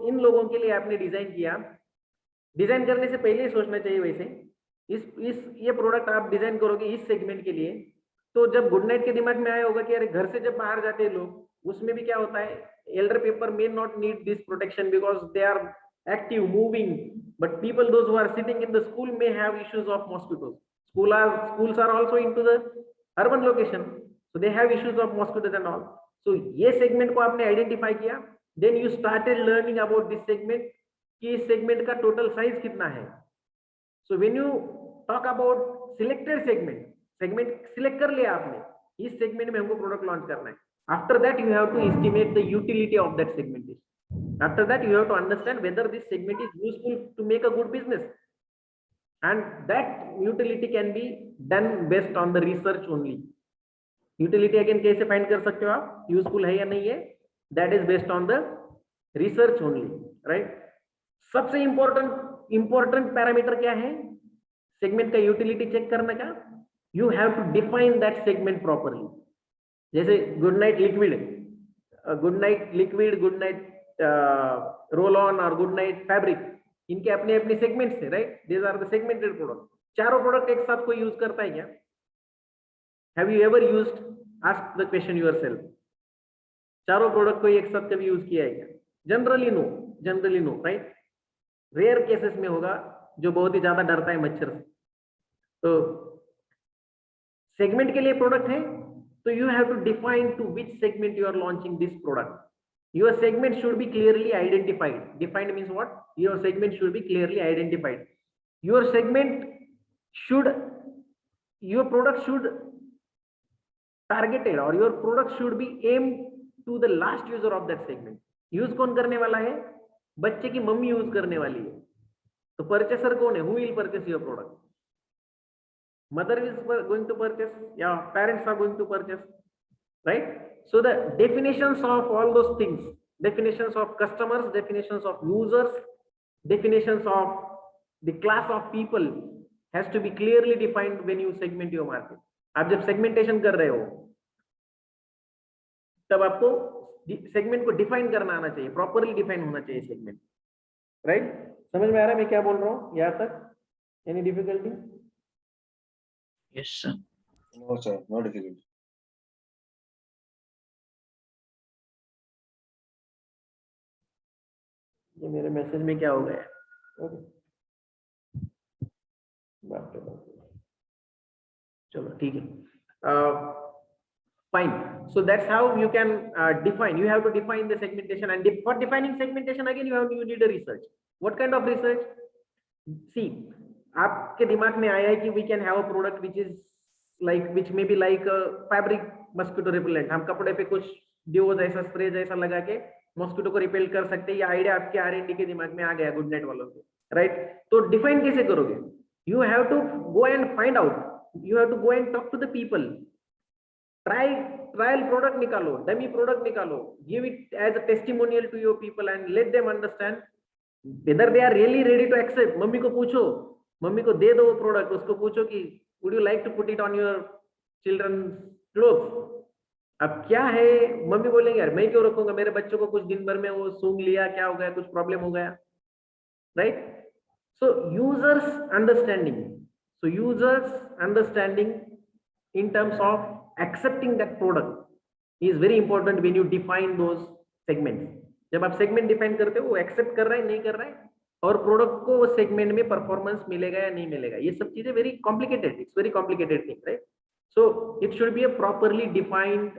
S1: in लोगों के लिए आपने डिजाइन किया. डिजाइन करने से पहले ही सोचना चाहिए वैसे ये प्रोडक्ट आप डिजाइन करोगे इस सेगमेंट के लिए, तो जब गुड नाइट के दिमाग में आया होगा कि अरे घर से जब बाहर जाते हैं लोग, उसमें भी क्या होता है, elder people may not need this protection because they are active, moving, but people those who are sitting in the school may have issues of mosquitoes. Schools are also into the urban location, so they have issues of mosquitoes and all. So ये segment को आपने identify किया, then you started learning about this segment कि इस segment का total size कितना है. So when you talk about selected segment select कर लिया आपने, इस segment में हमको product launch करना है. After that you have to estimate the utility of that segment. After that you have to understand whether this segment is useful to make a good business, and that utility can be done based on the research only. Utility again कैसे find कर सकते हो आप, useful है या नहीं है, that is based on the research only, right? सबसे important parameter क्या है segment का utility check करने का? You have to define that segment properly. जैसे good night liquid, good night roll on or good night fabric, इनके अपने अपने सेगमेंट्स हैं, right? These are the segmented product. चारों प्रोडक्ट एक साथ कोई यूज करता है क्या? Have you ever used? Ask the question yourself. चारों प्रोडक्ट कोई एक साथ कभी यूज किया है क्या? Generally no, right? Rare cases में होगा जो बहुत ही ज्यादा डरता है मच्छर से. तो सेगमेंट के लिए प्रोडक्ट है, तो you have to define to which segment you are launching this product. Your segment should be clearly identified. Defined means what? Your segment should be clearly identified. Your product should targeted, or your product should be aimed to the last user of that segment. Use कौन करने वाला है? बच्चे की mummy use करने वाली है. तो purchaser कौन है? Who will purchase your product? Mother is going to purchase, या parents are going to purchase. right? So the definitions of all those things, definitions of customers, definitions of users, definitions of the class of people has to be clearly defined when you segment your market. आप जब segmentation कर रहे हो तब आपको segment को define करना आना चाहिए, प्रॉपरली डिफाइन होना चाहिए सेगमेंट, राइट? समझ में आ रहा है मैं क्या बोल रहा हूँ यहाँ तक? Any difficulty?
S3: Yes, sir.
S2: No, sir, no difficulty.
S1: ये मेरे मैसेज में क्या हो गया? बाप रे बाप। चलो ठीक है, fine. So that's how you can define. You have to define the segmentation, and for defining segmentation again you need a research. What kind of research? See, आपके दिमाग में आया है कि we can have a product which is like, which may be like a fabric mosquito repellent. हम कपड़े पे कुछ डिओ जैसा स्प्रे जैसा लगा के मॉस्किटो को रिपेल कर सकते हैं। ये आइडिया आपके R&D के दिमाग में आ गया गुड नाइट वालों के, राइट? तो डिफाइन कैसे करोगे? You have to go and find out. You have to go and talk to the people. Trial product निकालो, dummy product निकालो, give it as a testimonial to your people and let them understand whether they are really ready to accept. Mummy को पूछो, mummy को दे दो वो product, उसको पूछो कि would you like to put it on your children's clothes? अब क्या है, मम्मी बोलेंगे यार मैं क्यों रखूंगा, मेरे बच्चों को कुछ दिन भर में वो सूंघ लिया, क्या हो गया, कुछ प्रॉब्लम हो गया, right? So users understanding in terms of accepting that product is very important when you define those segments. जब आप सेगमेंट डिफाइन करते हो वो एक्सेप्ट कर रहा है नहीं कर रहा है, और प्रोडक्ट को वो सेगमेंट में परफॉर्मेंस मिलेगा या नहीं मिलेगा, ये सब चीजें very complicated, it's very complicated thing, right? So it should be a properly defined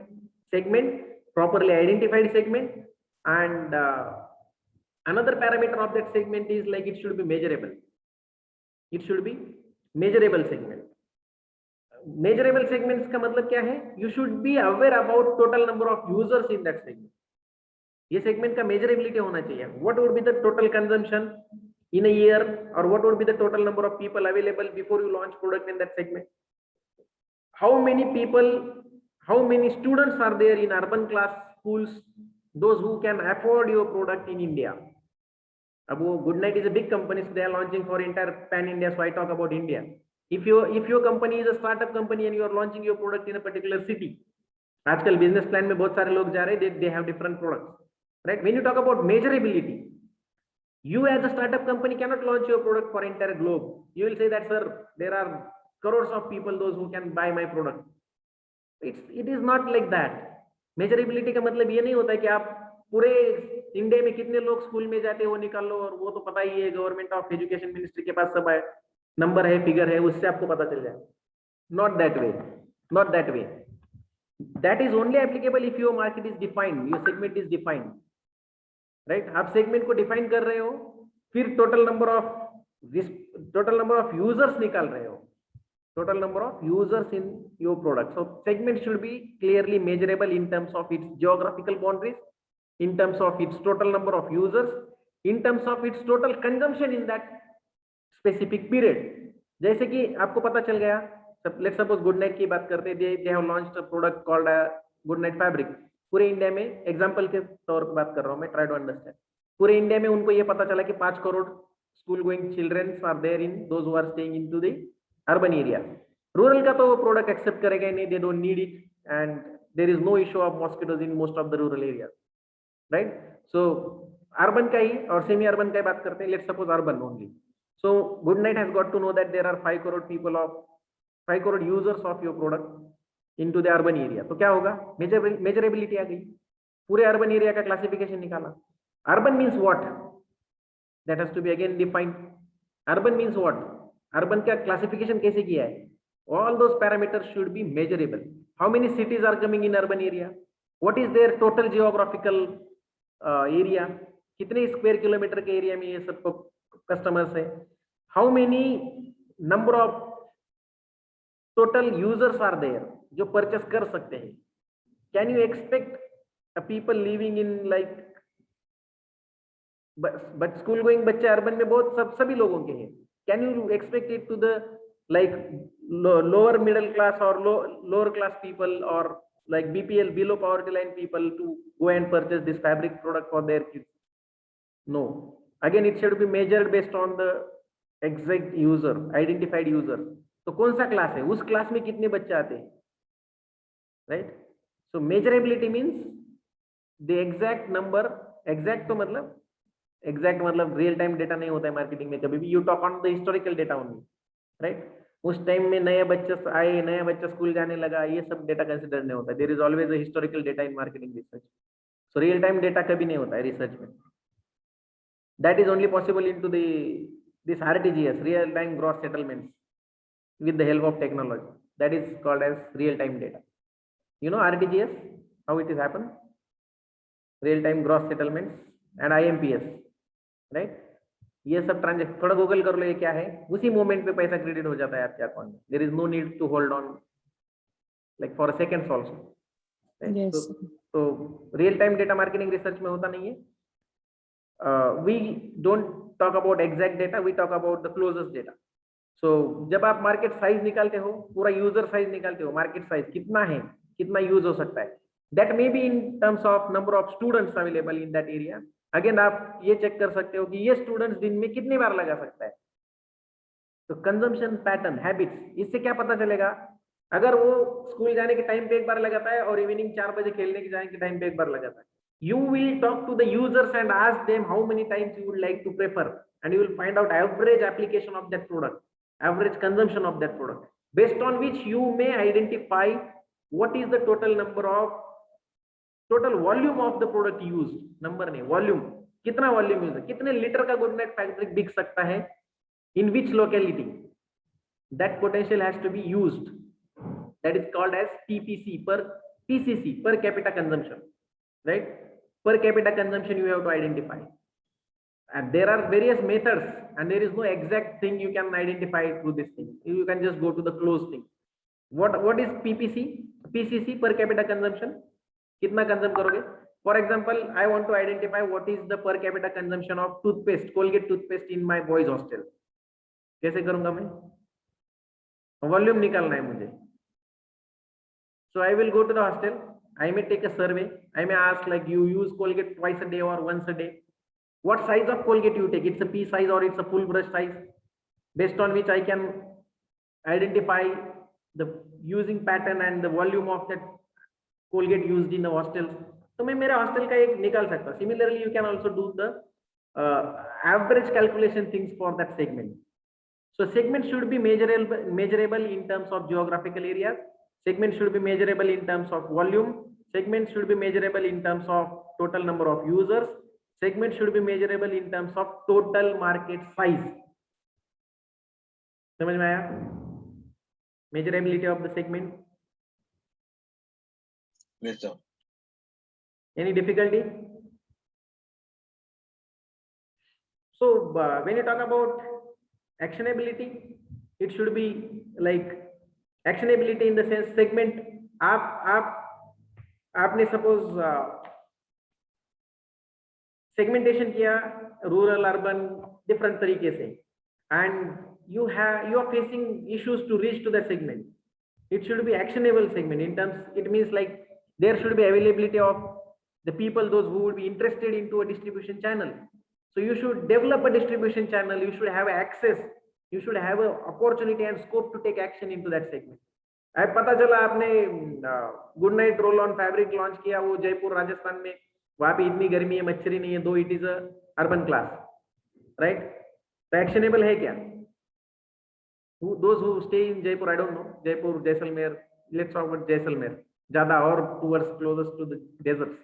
S1: segment, properly identified segment, and another parameter of that segment is like it should be measurable. It should be measurable segment. Measurable segments का मतलब क्या है? You should be aware about total number of users in that segment. ये segment का measurability होना चाहिए. What would be the total consumption in a year, or what would be the total number of people available before you launch product in that segment? How many people, how many students are there in urban class schools, those who can afford your product in India? अब वो Goodnight is a big company, so they are launching for entire pan India, so I talk about India. If your company is a startup company and you are launching your product in a particular city, आजकल business plan में बहुत सारे लोग जा रहे हैं, they have different products, right? When you talk about measurability, you as a startup company cannot launch your product for entire globe. You will say that, sir, there are crores of people, those who can buy my product. It is not like that. Measurability का मतलब ये नहीं होता है कि आप पूरे India में कितने लोग स्कूल में जाते हैं वो निकाल लो, और वो तो पता ही है, गवर्नमेंट ऑफ एजुकेशन मिनिस्ट्री के पास सब है, नंबर है, फिगर है, उससे आपको पता चल जाए. Not that way. Not that way. That is only applicable if your market is defined, your segment is defined, right? आप segment को define कर रहे हो, फिर total number of users निकाल रहे हो, total number of users in your product. So segment should be clearly measurable in terms of its geographical boundaries, in terms of its total number of users, in terms of its total consumption in that specific period. जैसे कि आपको पता चल गया, let's suppose Goodnight की बात करते हैं, they have launched a product called Goodnight Fabric. पूरे इंडिया में एग्जांपल के तौर पर बात कर रहा हूँ मैं, try to understand. पूरे इंडिया में उनको ये पता चला कि 5 crore school going childrens are there in, those who are staying into the urban area. Rural का तो वो प्रोडक्ट एक्सेप्ट करेगा नहीं, they don't need it, and there is no issue of mosquitoes in most of the rural area, right? So urban का ही और semi urban का ही बात करते हैं, let's suppose urban only. So Goodnight has got to know that there are 5 crore people of 5 crore users of your product into the urban area. तो क्या होगा? मेजरेबिलिटी आ गई, पूरे अर्बन एरिया का क्लासिफिकेशन निकाला. Urban means what? That has to be again defined. Urban means what? Urban का classification कैसे किया है? All those parameters should be measurable. How many cities are coming in urban area? What is their total geographical area? कितने square kilometre के area में ये सब customers है? How many number of total users are there जो purchase कर सकते हैं? Can you expect a people living in like, but school going बच्चे अर्बन में बहुत सभी लोगों के हैं. Can you expect it to the like lower middle class or lower class people or like BPL, below poverty line people, to go and purchase this fabric product for their kids? No. Again, it should be measured based on the exact user, identified user. तो कौन सा class है, उस class में कितने बच्चे आते हैं, right? So measurability means the exact number, exact तो मतलब एग्जैक्ट मतलब रियल टाइम डेटा नहीं होता है मार्केटिंग में कभी भी, you talk on the historical data only, right? उस टाइम में नए बच्चे आए, नया बच्चा स्कूल जाने लगा, ये सब डेटा कंसिडर नहीं होता है. There is always a historical data in marketing research. So real time data कभी नहीं होता है रिसर्च में. That is only possible into the this RTGS, real time gross settlements, with the help of technology. That is called as real time data. You know RTGS, how it is happen? Real time gross settlements and IMPS, right? ये सब transaction थोड़ा Google कर लो, ये क्या है, उसी moment पे पैसा क्रेडिट हो जाता है आपके अकाउंट में. There is no need to hold on like for seconds also. तो real time data marketing research में होता नहीं है. We don't talk about exact data, we talk about the closest data. So जब आप मार्केट साइज निकालते हो, पूरा यूजर साइज निकालते हो, मार्केट साइज कितना है, कितना यूज हो सकता है, that may be in terms of number of students available in that area. Again आप ये चेक कर सकते हो कि ये स्टूडेंट्स दिन में कितनी बार लगा सकता है. तो कंजम्पशन पैटर्न, हैबिट्स, इससे क्या पता चलेगा? अगर वो स्कूल जाने के टाइम पे एक बार लगाता है और इवनिंग 4 बजे खेलने के जाने के टाइम पे एक बार लगाता है, you will talk to the users and ask them how many times you would like to prefer, and you will find out average application of that product, average consumption of that product, based on which you may identify what is the total number of total volume of the product used. Number नहीं, volume, कितना volume use है, कितने litre का good night fabric बिक सकता है, in which locality, that potential has to be used. That is called as PPC, पर PCC, per capita consumption, right? Per capita consumption you have to identify, and there are various methods, and there is no exact thing you can identify through this thing. You can just go to the close thing. What is PPC? PCC, per capita consumption, कितना consume करोगे. For example, I want to identify what is the per capita consumption of toothpaste, Colgate toothpaste in my boys hostel. कैसे करूंगा मैं? Volume निकालना है मुझे. So I will go to the hostel, I may take a survey, I may ask like, you use Colgate twice a day or once a day, what size of Colgate you take, it's a pea size or it's a full brush size, based on which I can identify the using pattern and the volume of that Colgate used in the hostels. तो मैं मेरे hostel का एक निकाल सकता हूँ. Similarly, you can also do the average calculation things for that segment. So segment should be measurable in terms of geographical areas. Segment should be measurable in terms of volume. Segment should be measurable in terms of total number of users. Segment should be measurable in terms of total market size. समझ में आया? Measurability of the segment.
S2: Yes, sir.
S1: Any difficulty? So when you talk about actionability, it should be like actionability in the sense segment. आपने suppose segmentation किया rural urban different तरीके से, and you are facing issues to reach to the segment. It should be actionable segment in terms, it means like there should be availability of the people, those who would be interested into a distribution channel. So you should develop a distribution channel, you should have access, you should have an opportunity and scope to take action into that segment. अब पता चला आपने good night roll on fabric launch किया, वो जयपुर राजस्थान में, वहां पे इतनी गर्मी है, मच्छरी नहीं है, दो it is urban class, right? तो एक्शनेबल है क्या? Those who stay in Jaipur, I don't know, Jaipur, Jaisalmer, let's talk about Jaisalmer, ज्यादा और towards closest to the deserts,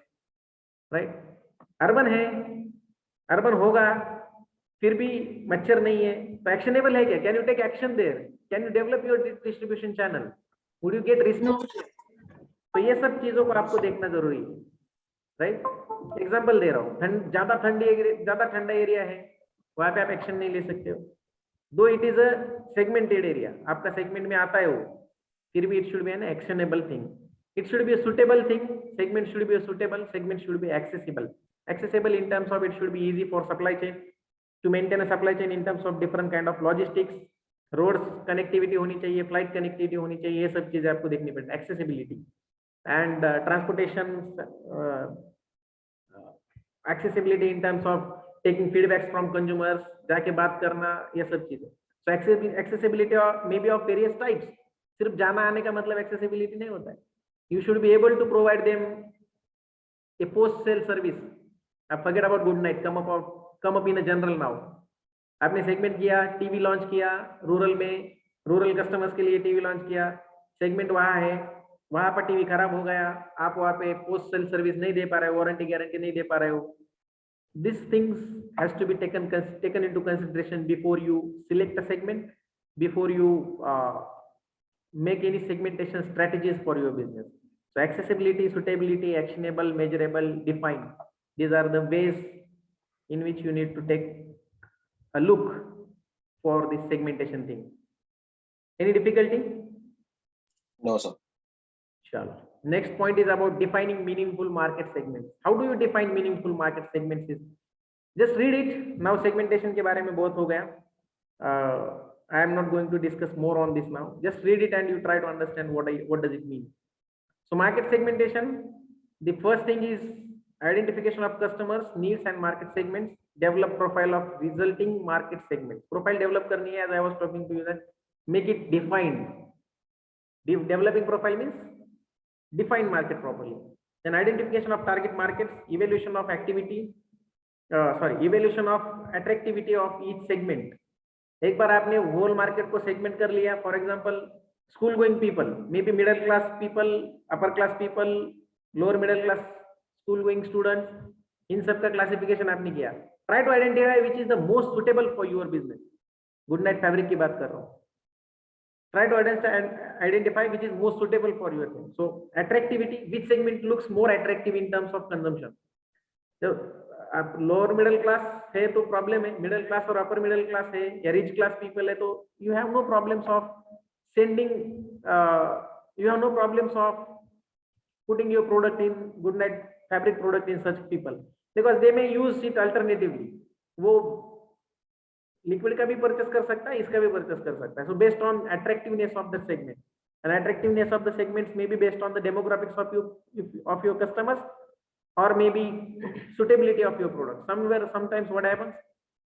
S1: right? Urban है, अर्बन होगा, फिर भी मच्छर नहीं है, तो एक्शनेबल है क्या? Can you take action there? Can you develop your distribution channel? Would you get risk? तो ये सब चीजों को आपको देखना जरूरी है, राइट? एग्जांपल दे रहा हूँ, ज्यादा ठंडा एरिया है, वहां पे आप एक्शन नहीं ले सकते हो. Though it is a segmented area, आपका सेगमेंट में आता है वो, फिर भी it should be an actionable thing. It should be a suitable thing. Segment should be a suitable. Segment should be accessible. Accessible in terms of it should be easy for supply chain to maintain a supply chain in terms of different kind of logistics. Roads connectivity होनी चाहिए, flight connectivity होनी चाहिए, ये सब चीजें आपको देखनी पड़ेगी. Accessibility. and transportation accessibility in terms of taking feedbacks from consumers, जाके बात करना, ये सब चीजें. So accessibility may be of various types. सिर्फ जाना आने का मतलब accessibility नहीं होता है. You should be able to provide them a post sale service. Forget about good night, come up in a general now. आपने सेगमेंट किया, टीवी लॉन्च किया रूरल में, रूरल कस्टमर्स के लिए टीवी लॉन्च किया, सेगमेंट वहां है, वहां पर टीवी खराब हो गया, आप वहां पे पोस्ट सेल सर्विस नहीं दे पा रहे हो, वारंटी गारंटी नहीं दे पा रहे हो. These things has to be taken into consideration before you select a segment, before you make any segmentation strategies for your business. So accessibility, suitability, actionable, measurable, defined. These are the ways in which you need to take a look for this segmentation thing. Any difficulty?
S2: No, sir.
S1: Chalo. Next point is about defining meaningful market segments. How do you define meaningful market segments? Just read it. Now segmentation के बारे में बहुत हो गया. I am not going to discuss more on this now. Just read it and you try to understand what does it mean. So market segmentation, the first thing is identification of customers, needs and market segments. Develop profile of resulting market segments. Profile develop करनी है, as I was talking to you, that make it defined. Developing profile means define market properly. Then identification of target markets, evaluation of evaluation of attractivity of each segment. एक बार आपने whole market को segment कर लिया, for example, school going people, maybe middle class people, upper class people, lower middle class school going students, इन सब का classification आपने किया. Try to identify which is the most suitable for your business. Good night fabric की बात कर रहा हूँ. Try to identify which is most suitable for your thing. So attractivity, which segment looks more attractive in terms of consumption. So आप lower middle class है तो problem है, middle class और upper middle class है या rich class people है तो you have no problems of sending, you have no problems of putting your product in good night fabric product in such people, because they may use it alternatively. वो liquid का भी purchase कर सकता है, इसका भी परचेस कर सकता है. So based on attractiveness of the segment, and attractiveness of the segments may be based on the demographics of your customers, or maybe suitability of your product. Sometimes what happens,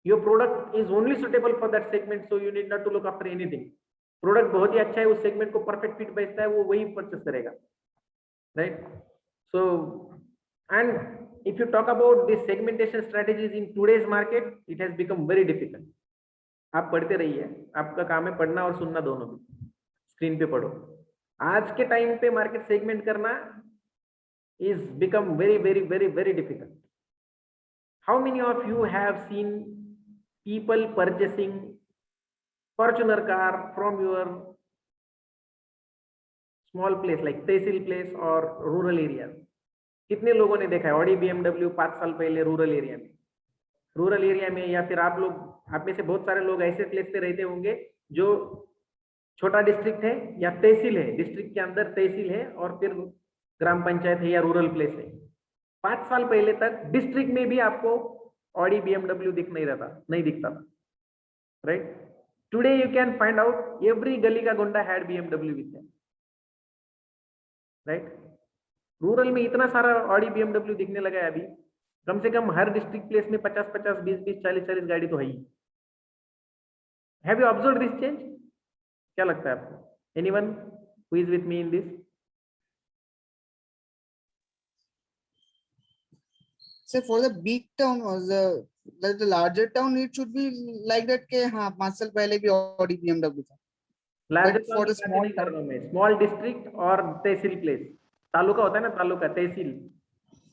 S1: your product is only suitable for that segment, so you need not to look after anything. Product बहुत ही अच्छा है, उस segment को perfect fit बैठता है, वो वही purchase करेगा, right? So and if you talk about the segmentation strategies in today's market, it has become very difficult. आप पढ़ते रहिए, आपका काम है पढ़ना और सुनना दोनों भी. स्क्रीन पे पढ़ो. आज के टाइम पे मार्केट सेगमेंट करना is become very difficult. How many of you have seen people purchasing Fortuner car from your small place like tehsil place or rural area? कितने लोगों ने देखा है ऑडी BMW 5 साल पहले रूरल एरिया में, या फिर आप में से बहुत सारे लोग ऐसे प्लेस पे रहते होंगे जो छोटा डिस्ट्रिक्ट है या तहसील है, डिस्ट्रिक्ट के अंदर तहसील है और फिर ग्राम पंचायत है या रूरल प्लेस है. 5 साल पहले तक डिस्ट्रिक्ट में भी आपको ऑडी BMW नहीं दिखता था, right? Today you can find out every गली का गुंडा had BMW with them, right? Rural में इतना सारा ऑडी BMW दिखने लगा है अभी, कम से कम हर डिस्ट्रिक्ट प्लेस में 50-50, 20-20, 40-40 गाड़ी तो है ही. Have you observed this change? क्या लगता है आपको? Anyone who is with me in this?
S4: So for the big town or the larger town, it should be like that के हाँ 5 साल पहले भी ऑडी BMW था.
S1: लार्जर
S4: for the small
S1: कर रहा हूं मैं, स्मॉल डिस्ट्रिक्ट और तहसील प्लेस. तालुका होता है ना, तालुका तहसील.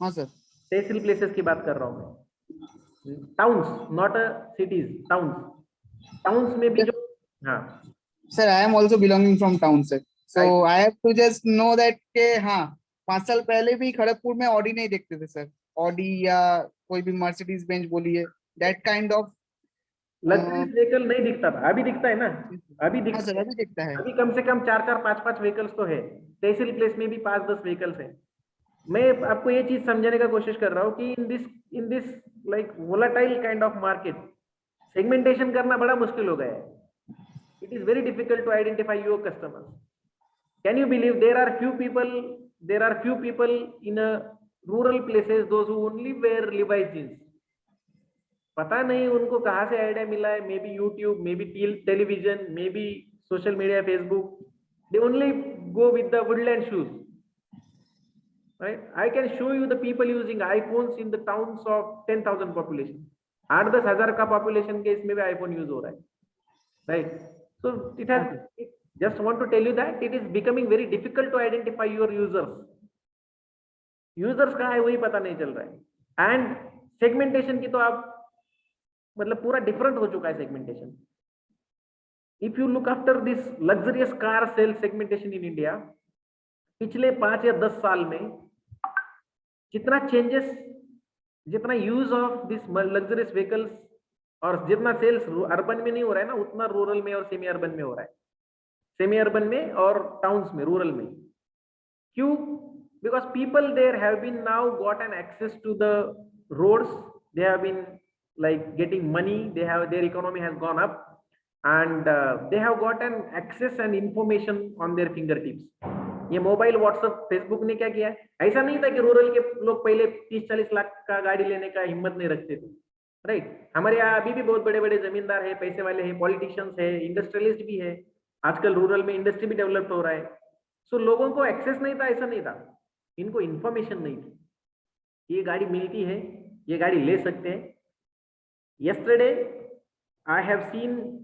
S4: हाँ सर,
S1: तहसील प्लेसेस की बात कर रहा हूं मैं. टाउन्स, नॉट सिटीज, टाउन्स में भी जो, हाँ
S4: sir, I am also belonging from town sir, so I have to just know that के हाँ 5 साल पहले भी खड़गपुर में ऑडी नहीं देखते थे सर. ऑडी या कोई भी मर्सिडीज बेंच बोलिए, that kind of
S1: luxury vehicle नहीं दिखता था. अभी दिखता है ना, अभी
S4: दिखता है.
S1: अभी कम से कम 4-4, 5-5 व्हीकल्स तो है. तहसील प्लेस में भी 5-10 व्हीकल्स है. मैं आपको ये चीज समझाने का कोशिश कर रहा हूँ कि in this like volatile kind of market, segmentation करना बड़ा मुश्किल हो गया है. It is very difficult to identify your customers. Can you believe there are few people there are few people in a rural places those who only wear Levi's jeans. पता नहीं उनको कहाँ से आइडिया मिला है, may be YouTube, may be television, may be social media, Facebook. They only go with the woodland shoes. Right? I can show you the people using iPhones in the towns of 10,000 population. 8-10 हजार का population के इसमें भी iPhone use हो रहा है. Right? So it has. Just want to tell you that it is becoming very difficult to identify your users. Users कहाँ है वही पता नहीं चल रहा है. And segmentation की तो आप मतलब पूरा different हो चुका है segmentation. If you look after this luxurious car sales segmentation in India, पिछले 5 या 10 साल में जितना changes, जितना use of this luxurious vehicles और जितना sales urban में नहीं हो रहा है ना, उतना rural में और semi urban में हो रहा है. Semi urban में और towns में, rural में. क्यों? Because people there have been now got an access to the roads. They have been like getting money. They have, their economy has gone up, and they have got an access and information on their fingertips. ये mobile, WhatsApp, Facebook ने क्या किया है? ऐसा नहीं था कि rural के लोग पहले 30-40 लाख का गाड़ी लेने का हिम्मत नहीं रखते थे. राइट? हमारे यहाँ अभी भी बहुत बड़े बड़े जमींदार है, पैसे वाले हैं, पॉलिटिशियंस है, इंडस्ट्रियलिस्ट भी है. आजकल रूरल में इंडस्ट्री भी डेवलप हो रहा है. सो लोगों को एक्सेस नहीं था, ऐसा नहीं था. इनको इंफॉर्मेशन नहीं थी. ये गाड़ी मिलती है, ये गाड़ी ले सकते हैं. यस्टरडे आई हैव सीन,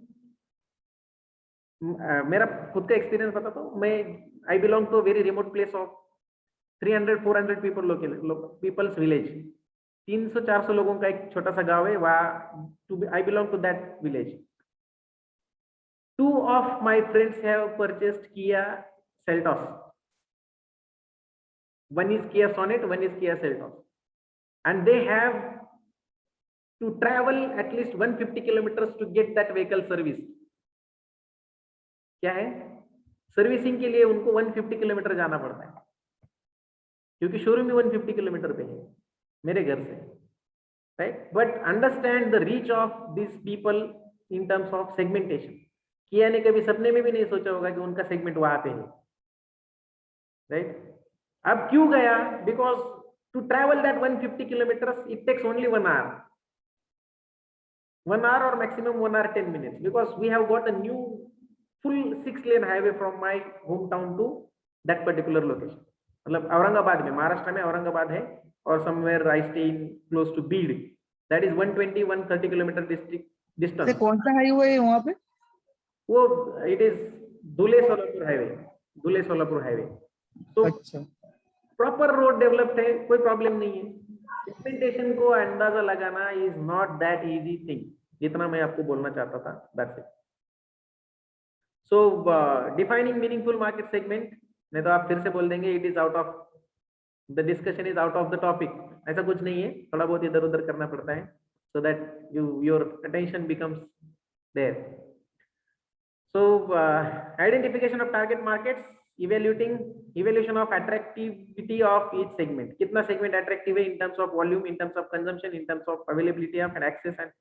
S1: मेरा खुद का एक्सपीरियंस बताता हूँ. मैं I belong to very remote place of 300-400 peoples village. 300-400 लोगों का एक छोटा सा गांव है वहाँ. I belong to that village. 2 of my friends have purchased Kia Seltos. One is Kia Sonet, one is Kia Seltos, and they have to travel at least 150 kilometers to get that vehicle serviced. क्या है? Servicing के लिए उनको 150 kilometre जाना पड़ता है, क्योंकि showroom भी 150 किलोमीटर पे है मेरे घर से. Right? But understand the reach of this people in terms of segmentation. किया ने कभी सपने में भी नहीं सोचा होगा कि उनका सेगमेंट वहां पे है. राइट? अब क्यों गया? Because to travel that 150 kilometres it takes only 1 hour. 1 hour or maximum 1 hour 10 minutes, because we have got a new full 6-lane highway from my hometown to that particular location. मतलब औरंगाबाद में, महाराष्ट्र में औरंगाबाद है, और somewhere I stay close to Beed. That is 120-130 kilometre distance.
S4: कौन सा highway है वहाँ पे?
S1: वो it is Dhule Solapur highway. Dhule Solapur highway. तो प्रॉपर रोड डेवलप्ड है, कोई प्रॉब्लम नहीं है. सेगमेंटेशन को अंदाजा लगाना is not that easy thing, जितना मैं आपको बोलना चाहता था. That's it. So defining meaningful market segment, नहीं तो आप फिर से बोल देंगे it is out of the discussion, is out of the topic. ऐसा कुछ नहीं है, थोड़ा बहुत इधर उधर करना पड़ता है, so that your attention becomes there. So identification of target markets, evaluation of attractivity of each segment. कितना segment attractive है in terms of volume, in terms of consumption, in terms of availability of access. and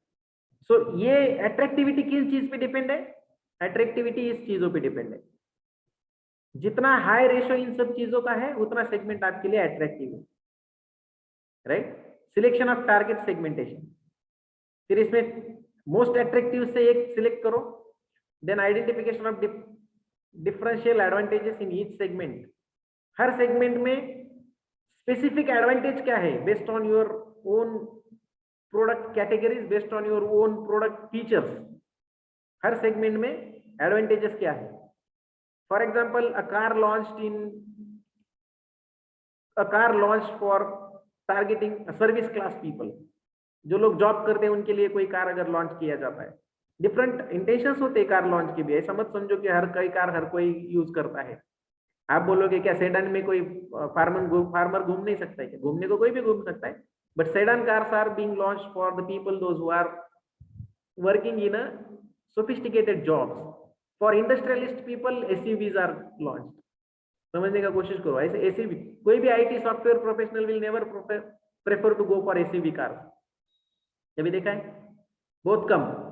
S1: so ये attractivity किस चीज पे depend है? Attractivity इस चीजों पे डिपेंड है. जितना हाई रेशो इन सब चीजों का है उतना सेगमेंट आपके लिए अट्रैक्टिव है. Right? Selection of target segmentation. फिर इसमें मोस्ट अट्रैक्टिव से एक सिलेक्ट करो. Then identification of differential advantages in each segment. Her segment में स्पेसिफिक एडवांटेज क्या है based on your own product categories, based on your own product features. Her segment में advantages क्या है? For example, a car launched for targeting service class people. जो लोग job करते हैं उनके लिए कोई कार अगर लॉन्च किया जाता है, डिफरेंट इंटेंशंस होते हैं कार लॉन्च के भी. ऐसा मत समझो कि हर कोई कार हर कोई यूज करता है. आप बोलोगे क्या सेडान में कोई फार्मर घूम नहीं सकता है? घूमने को कोई भी घूम सकता है, but sedan cars are being launched for the people those who are working in a sophisticated jobs. For industrialist people SUVs are launched. समझने का कोशिश करो. ऐसे एसयूवी कोई भी IT software professional will never prefer to go for SUV car. कभी देखा है? बहुत कम.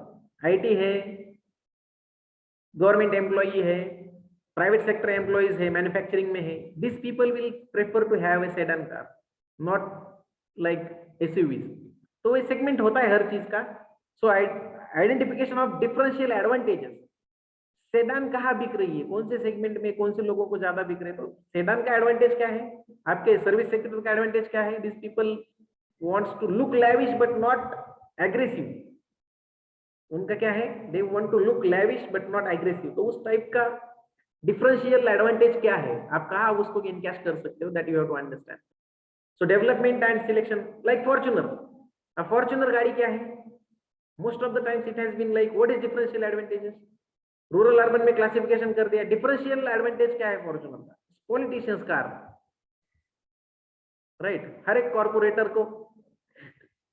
S1: आईटी है, गवर्नमेंट एम्प्लॉई है, प्राइवेट सेक्टर एम्प्लॉइज है, मैन्युफैक्चरिंग में है, this people will prefer to have A sedan car, not like SUVs. तो ये सेगमेंट होता है हर चीज का। So identification of differential advantages, sedan कहाँ बिक रही है, कौन से सेगमेंट में कौन से लोगों को ज्यादा बिक रहे हैं, तो सेडान का एडवांटेज क्या है, आपके सर्विस सेक्टर का एडवांटेज क्या है, this people wants to look lavish but not aggressive, उनका क्या है, they want to look lavish but not aggressive. तो उस टाइप का डिफरेंशियल एडवांटेज क्या है, आप कहाँ उसको इनकैश कर सकते हो, that you have to understand. So development and selection, like Fortuner, अब फॉर्च्यूनर गाड़ी क्या है, most of the times it has been like what is differential advantages, rural urban में क्लासिफिकेशन कर दिया, डिफरेंशियल एडवांटेज क्या है फॉर्च्यूनर का, पॉलिटिशियंस कार, राइट, हर एक कॉर्पोरेटर को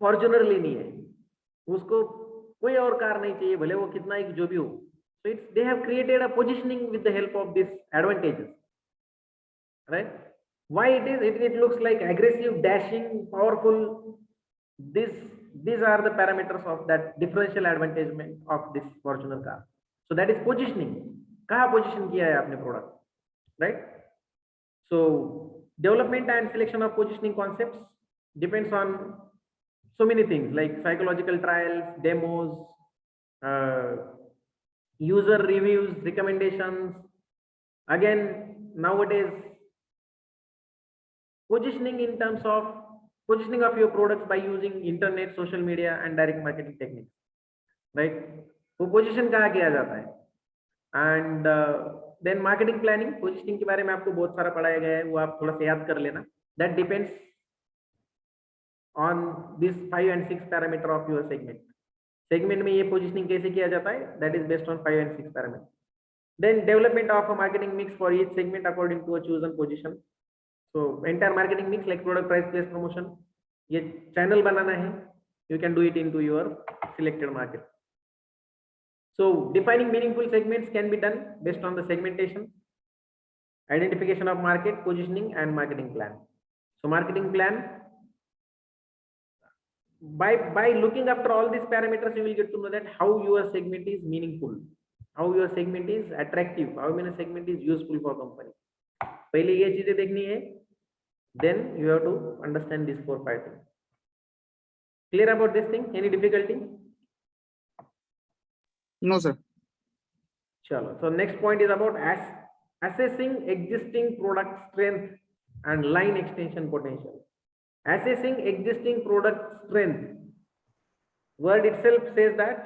S1: फॉर्च्यूनर लेनी है, उसको कोई और कार नहीं चाहिए, भले वो कितना ही जो भी हो। So it's they have created a positioning with the help of this advantages, right? Why it is, it looks like aggressive, dashing, powerful. These are the parameters of that differential advantage of this Fortuner car. So that is positioning. कहाँ position किया है आपने product, right? So development and selection of positioning concepts depends on so many things like psychological trials, demos, user reviews, recommendations. Again, nowadays positioning in terms of positioning of your products by using internet, social media and direct marketing techniques, right? वो position कहाँ किया जाता है, and then marketing planning, positioning के बारे में आपको बहुत सारा पढ़ाया गया है, वो आप थोड़ा सा याद कर लेना। that depends on this 5 and 6 parameter of your segment. Segment में ये पोजीशनिंग कैसे किया जाता है, that is based on 5 and 6 parameter. Then development of a marketing mix for each segment according to a chosen position. So entire marketing mix like product, price, place, promotion, ये channel बनाना है, you can do it into your selected market. So defining meaningful segments can be done based on the segmentation, identification of market, positioning and marketing plan. So marketing plan, by looking after all these parameters, you will get to know that how your segment is meaningful, how your segment is attractive, how many segment is useful for company. पहले ये चीजें देखनी है, then you have to understand these 4-5 things. Clear about this thing? Any difficulty?
S4: No sir.
S1: चलो, so next point is about assessing existing product strength and line extension potential. Assessing existing product strength, word itself says that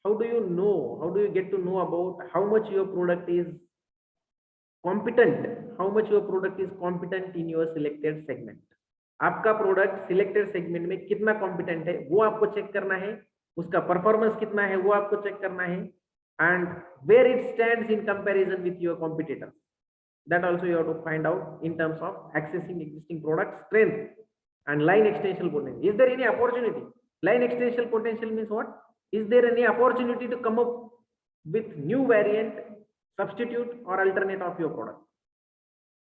S1: how do you know, how do you get to know about how much your product is competent, how much your product is competent in your selected segment. आपका product selected segment में कितना competent है वो आपको check करना है, उसका performance कितना है वो आपको चेक करना है, and where it stands in comparison with your competitors, that also you have to find out in terms of accessing existing product strength and line extension potential. Is there any opportunity? Line extension potential means what? Is there any opportunity to come up with new variant, substitute or alternate of your product?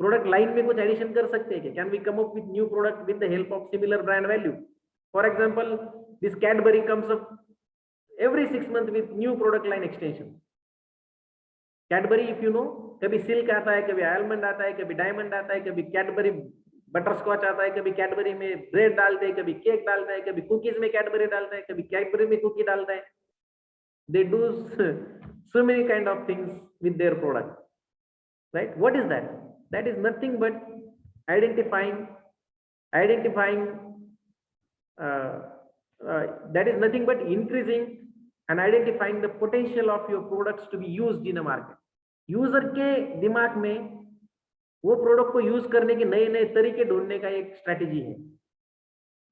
S1: Product line में कुछ addition कर सकते हैं क्या? Can we come up with new product with the help of similar brand value? For example, this Cadbury comes up every 6 months with new product line extension. Cadbury, if you know, कभी silk आता है, कभी almond आता है, कभी diamond आता है, कभी Cadbury बटर स्कॉच आता है, कभी कैडबरी में ब्रेड डालते हैं, कभी केक डालता है, कभी कुकीज में कैडबरी डालता है, कभी कैडबरी में कुकी डालता है। They do so many kind of things with their product, right? What is that? That is nothing but identifying that is nothing but increasing and identifying the potential of your products to be used in a market. User के दिमाग में वो product को use करने के नए नए तरीके ढूंढने का एक स्ट्रेटेजी है,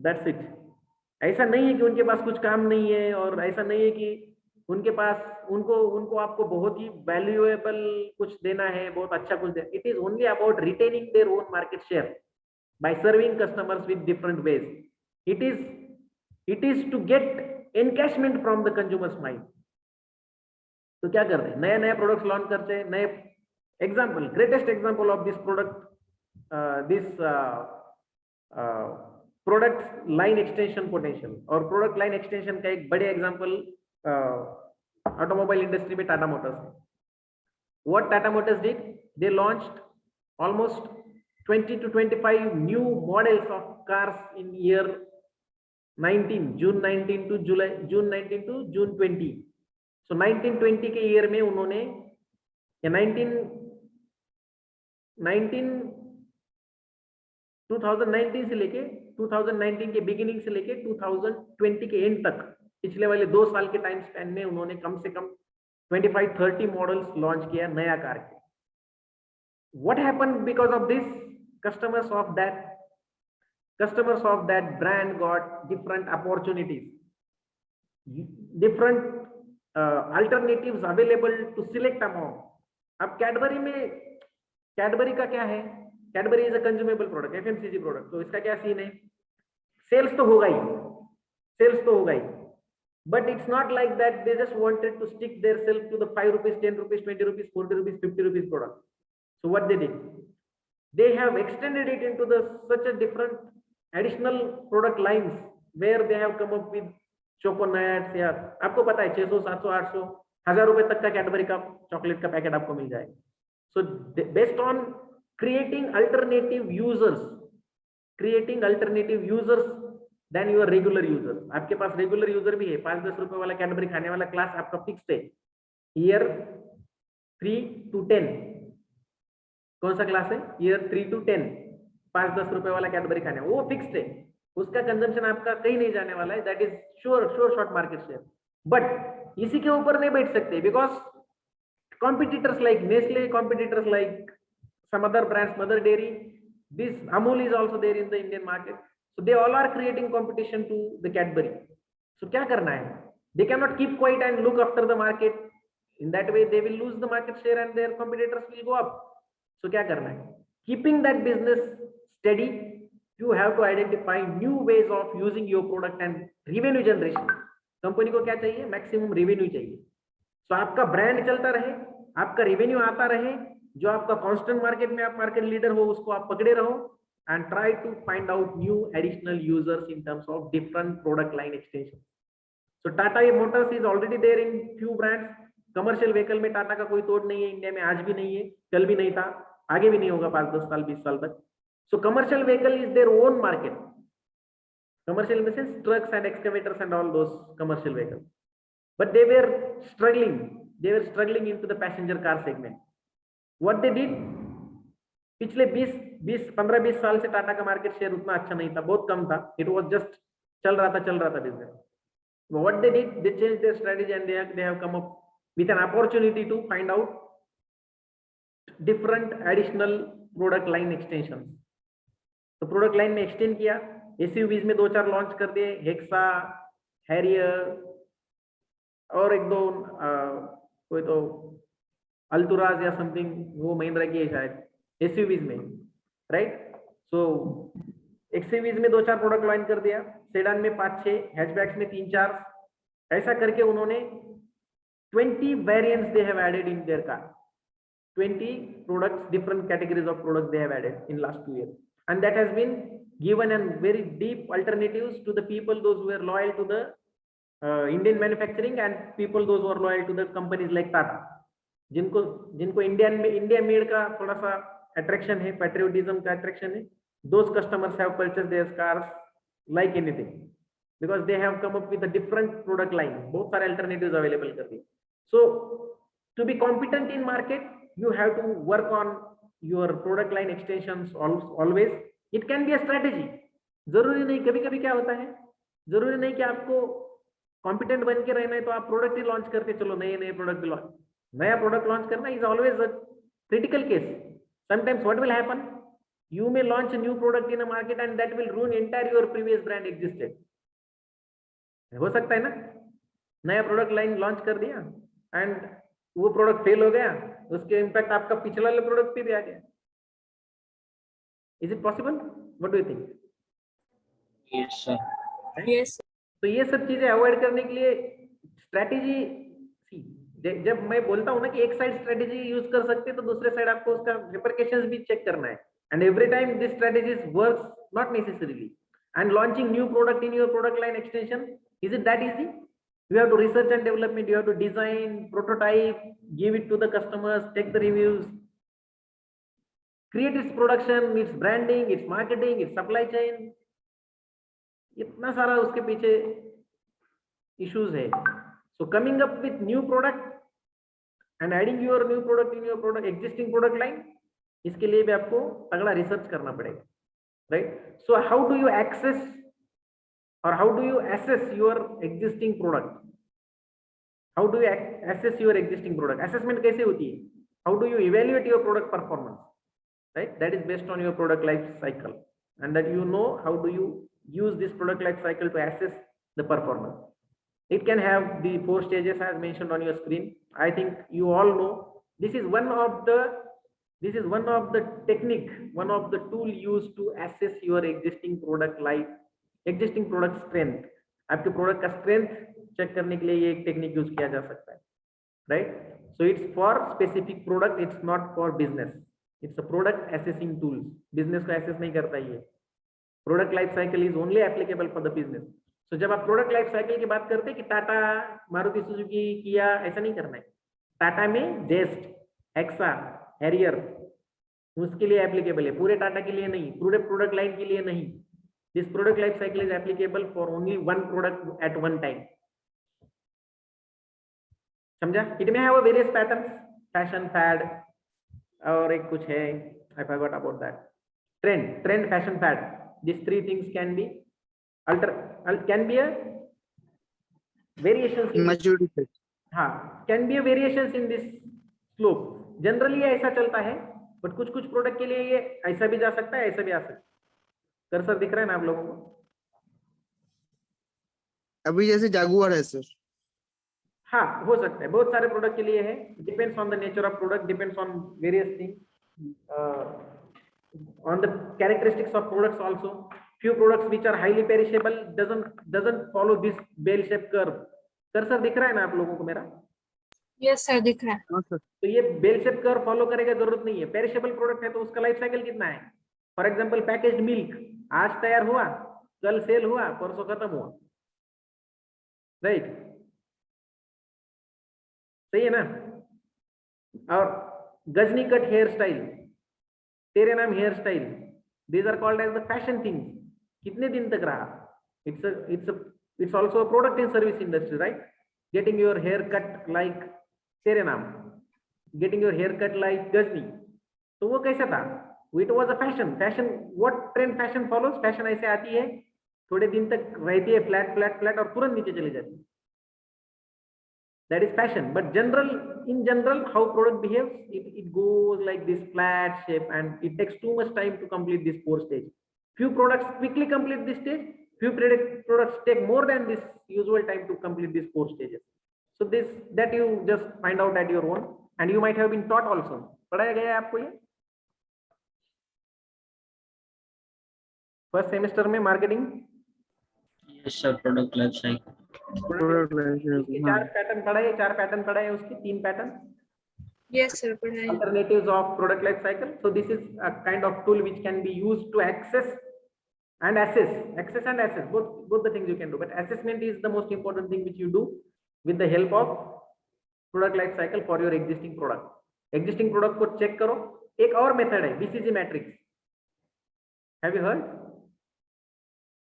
S1: दैट्स इट। ऐसा नहीं है कि उनके पास कुछ काम नहीं है, और ऐसा नहीं है कि उनके पास उनको आपको बहुत ही वैल्यूएबल कुछ देना है, बहुत अच्छा कुछ देना। It is only about retaining their own market share by serving customers with different ways. It is to get encashment from the consumers mind. तो क्या करते हैं, नया नया प्रोडक्ट लॉन्च करते हैं, नए example, greatest example of this product, product line extension potential और product line extension का एक बड़े example ऑटोमोबाइल इंडस्ट्री में टाटा मोटर्स है। What Tata Motors did, they launched almost 20 to 25 new models of cars in year 19, June 19 to June 19 to June 20. So 1920 के year में उन्होंने या 2019 से लेके 2019 के बिगिनिंग से लेके 2020 के एंड तक पिछले वाले 2 साल के टाइम स्पैन में उन्होंने कम से कम 25-30 मॉडल्स लॉन्च किया नया कार के. What happened because of this? Customers of that brand got different opportunities, different alternatives available to select among. अब कैडबरी का क्या है? Cadbury is a consumable product, FMCG product. तो इसका क्या सीन है? सेल्स तो होगा ही, but it's not like that they just wanted to stick their self to the 5 rupees, 10 rupees, 20 rupees, 40 rupees, 50 rupees product. So what they did, they have extended it into such a different additional product lines where they have come up with choconuts. या आपको पता है 600, 700, 800, 1000 रुपए तक का Cadbury का chocolate का packet आपको मिल जाएगा. So based on creating alternative users than your regular user. आपके पास रेगुलर यूजर भी है, 5-10 रुपए वाला कैडबरी खाने वाला क्लास आपका फिक्स्ड है. ईयर 3 to 10 कौन सा क्लास है? ईयर 3 to 10 5-10 रुपए वाला कैडबरी खाने, वो फिक्स्ड है. उसका कंजम्पशन आपका कहीं नहीं जाने वाला है. That is sure short market share. But इसी के ऊपर नहीं बैठ सकते because competitors like Nestle, competitors like some other brands, Mother Dairy, this Amul is also there in the Indian market. So they all are creating competition to the Cadbury. So क्या करना है? They cannot keep quiet and look after the market. In that way, they will lose the market share and their competitors will go up. So क्या करना है? Keeping that business steady, you have to identify new ways of using your product and revenue generation. Company को क्या चाहिए? Maximum revenue चाहिए. तो आपका brand चलता रहे, आपका रेवेन्यू आता रहे, जो आपका कांस्टेंट मार्केट में आप मार्केट लीडर हो उसको आप पकड़े रहो and try to find out new additional users in terms of different product line extension. So Tata Motors is already there in few brands. Commercial vehicle में टाटा का कोई तोड़ नहीं है इंडिया में, आज भी नहीं है, कल भी नहीं था, आगे भी नहीं होगा 5-10 साल 20 साल तक. So commercial vehicle is there own market. Commercial in the sense trucks and excavators and all those commercial vehicle. But they were struggling into the passenger car segment. What they did, पिछले 15-20 साल से टाटा का market share उतना अच्छा नहीं था, बहुत कम था. It was just चल रहा था business. What they did, they changed their strategy and they have come up with an opportunity to find out different additional product line extensions. तो प्रोडक्ट लाइन में एक्सटेंड किया, SUVs में 2-4 launch कर दिए, hexa, Harrier और 1-2 कोई तो अल्टुराज या समथिंग, वो महिंद्रा की है शायद, एसयूवीज में, राइट. सो एक्सयूवीज में 2-4 प्रोडक्ट लॉन्च कर दिया, सेडान में 5-6, हैचबैक्स में 3-4, ऐसा करके उन्होंने 20 variants they have added in their car. 20 products, different categories of products they have added in last 2 years, and that has been given a very deep alternatives to the people those who are loyal to the Indian manufacturing and people those who are loyal to the companies like Tata, जिनको India made का थोड़ा सा attraction है, patriotism का attraction है. those customers have purchased their cars like anything because they have come up with a different product line, बहुत सारे alternatives available कर दिए. So to be competent in market, you have to work on your product line extensions always. It can be a strategy. जरूरी नहीं, कभी कभी क्या होता है, जरूरी नहीं कि आपको कॉम्पिटेंट बन के रहना है तो आप प्रोडक्ट ही लॉन्च करते चलो, नए प्रोडक्ट भी लॉन्च. नया प्रोडक्ट लॉन्च करना is always a critical case. Sometimes what will happen, you may launch a new product in a market and that will ruin entire your previous brand existed. हो सकता है ना, नया product line launch कर दिया and वो product fail हो गया, उसके इम्पैक्ट आपका पिछला वाले प्रोडक्ट पे भी आ गया. Is it possible? What do you think?
S2: Yes, sir.
S6: Yes.
S1: तो ये सब चीजें अवॉइड करने के लिए स्ट्रेटेजी, जब मैं बोलता हूँ ना कि एक साइड स्ट्रेटेजी यूज कर सकते हैं तो दूसरे साइड आपको उसका रिपरकशंस भी चेक करना है. And every time this strategies works, not necessarily. And launching new product in your product line extension, is it that easy? You have to research and development, you have to design, prototype, give it to the customers, take the reviews, create its production, its branding, its marketing, its supply chain. इतना सारा उसके पीछे issues है. So coming up with new product and adding your new product in your product existing product line, इसके लिए भी आपको तगड़ा रिसर्च करना पड़ेगा, right? So how do you access or how do you assess your existing product? How do you assess your existing product? Assessment कैसे होती है? How do you evaluate your product performance? Right? That is based on your product life cycle, and that you know how do you use this product life cycle to assess the performance. It can have the 4 stages as mentioned on your screen. I think you all know this is one of the technique, one of the tool used to assess your existing product life, existing product strength. आपके product का strength check करने के लिए ये एक technique use किया जा सकता है, right? So it's for specific product, it's not for business. It's a product assessing tool. Business को एसेस नहीं करता ये. Product life cycle is only applicable for the business. So जब आप प्रोडक्ट लाइफ साइकिल की बात करते हैं कि टाटा, मारुति सुजुकी, किया, ऐसा नहीं करना है. टाटा में जेस्ट, एक्सा, हैरियर उसके लिए एप्लीकेबल है, पूरे टाटा के लिए नहीं, पूरे प्रोडक्ट लाइन के लिए नहीं. This product life cycle is applicable for only one product at one time. समझा? It may have a various patterns, fashion, fad, और एक कुछ है, I forgot about that. Trend, fashion, fad. These 3 things can be can be a variations in
S4: maturity phase.
S1: हाँ, can be a variations in this slope. Generally ऐसा चलता है, but कुछ product के लिए ये ऐसा भी जा सकता है, ऐसा भी आ सकता है. कर्सर दिख रहा है ना आप लोगों को?
S4: अभी जैसे जागुआर है सर.
S1: हाँ, हो सकता है, बहुत सारे प्रोडक्ट के लिए है. Depends on the nature of product, depends on various thing, on the characteristics of products also. Few products which are highly perishable doesn't follow this bell shaped curve. Cursor दिख रहा है ना आप लोगों को मेरा?
S6: यस सर दिख रहा है.
S4: हाँ सर.
S1: तो ये बेल शेप कर्व फॉलो करेगा, जरूरत नहीं है. पेरिशेबल प्रोडक्ट है तो उसका लाइफ साइकिल कितना है? फॉर एग्जांपल पैकेज्ड मिल्क, आज तैयार हुआ, कल सेल हुआ, परसों खत्म हुआ, राइट? सही है ना? और Ghazni cut hair style, Tere Naam hair style, these are called as the fashion thing. कितने दिन तक रहा? It's also a product in service industry, right? Getting your hair cut like Tere Naam, getting your hair cut like Ghajini, तो वो कैसा था? It was a fashion. What trend fashion follows? Fashion ऐसे आती है, थोड़े दिन तक रहती है फ्लैट और तुरंत नीचे चली जाती है. That is fashion. But in general, how product behaves, it goes like this flat shape, and it takes too much time to complete this 4 stage. Few products quickly complete this stage. Few products take more than this usual time to complete these 4 stages. So that you just find out at your own, and you might have been taught also. पढ़ाया गया है आपको ये first semester में marketing?
S7: Yes sir. Product life cycle.
S1: 4 pattern पढ़ाए, 4 pattern पढ़ाए, उसके 3 pattern.
S6: Yes sir पढ़ाई.
S1: Alternatives of product life cycle. So this is a kind of tool which can be used to access and assess. Both the things you can do, but assessment is the most important thing which you do with the help of product life cycle for your existing product. Existing product को check करो. एक और method है BCG matrix. Have you heard?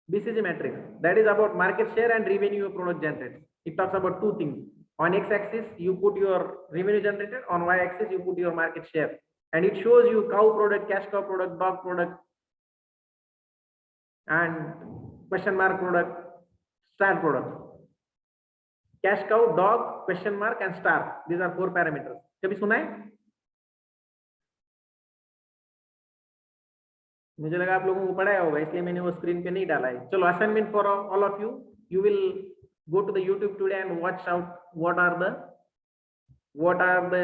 S1: BCG matrix, that is about market share and revenue your product generates. It talks about 2 things. On x-axis you put your revenue generated, on y-axis you put your market share, and it shows you cow product, cash cow product, dog product, and question mark product, star product. Cash cow, dog, question mark and star, these are 4 parameters. कभी सुना है? मुझे लगा आप लोगों को पढ़ाया होगा, इसलिए मैंने वो स्क्रीन पे नहीं डाला है. चलो, assignment for all of you. You will go to the YouTube today and watch out what are the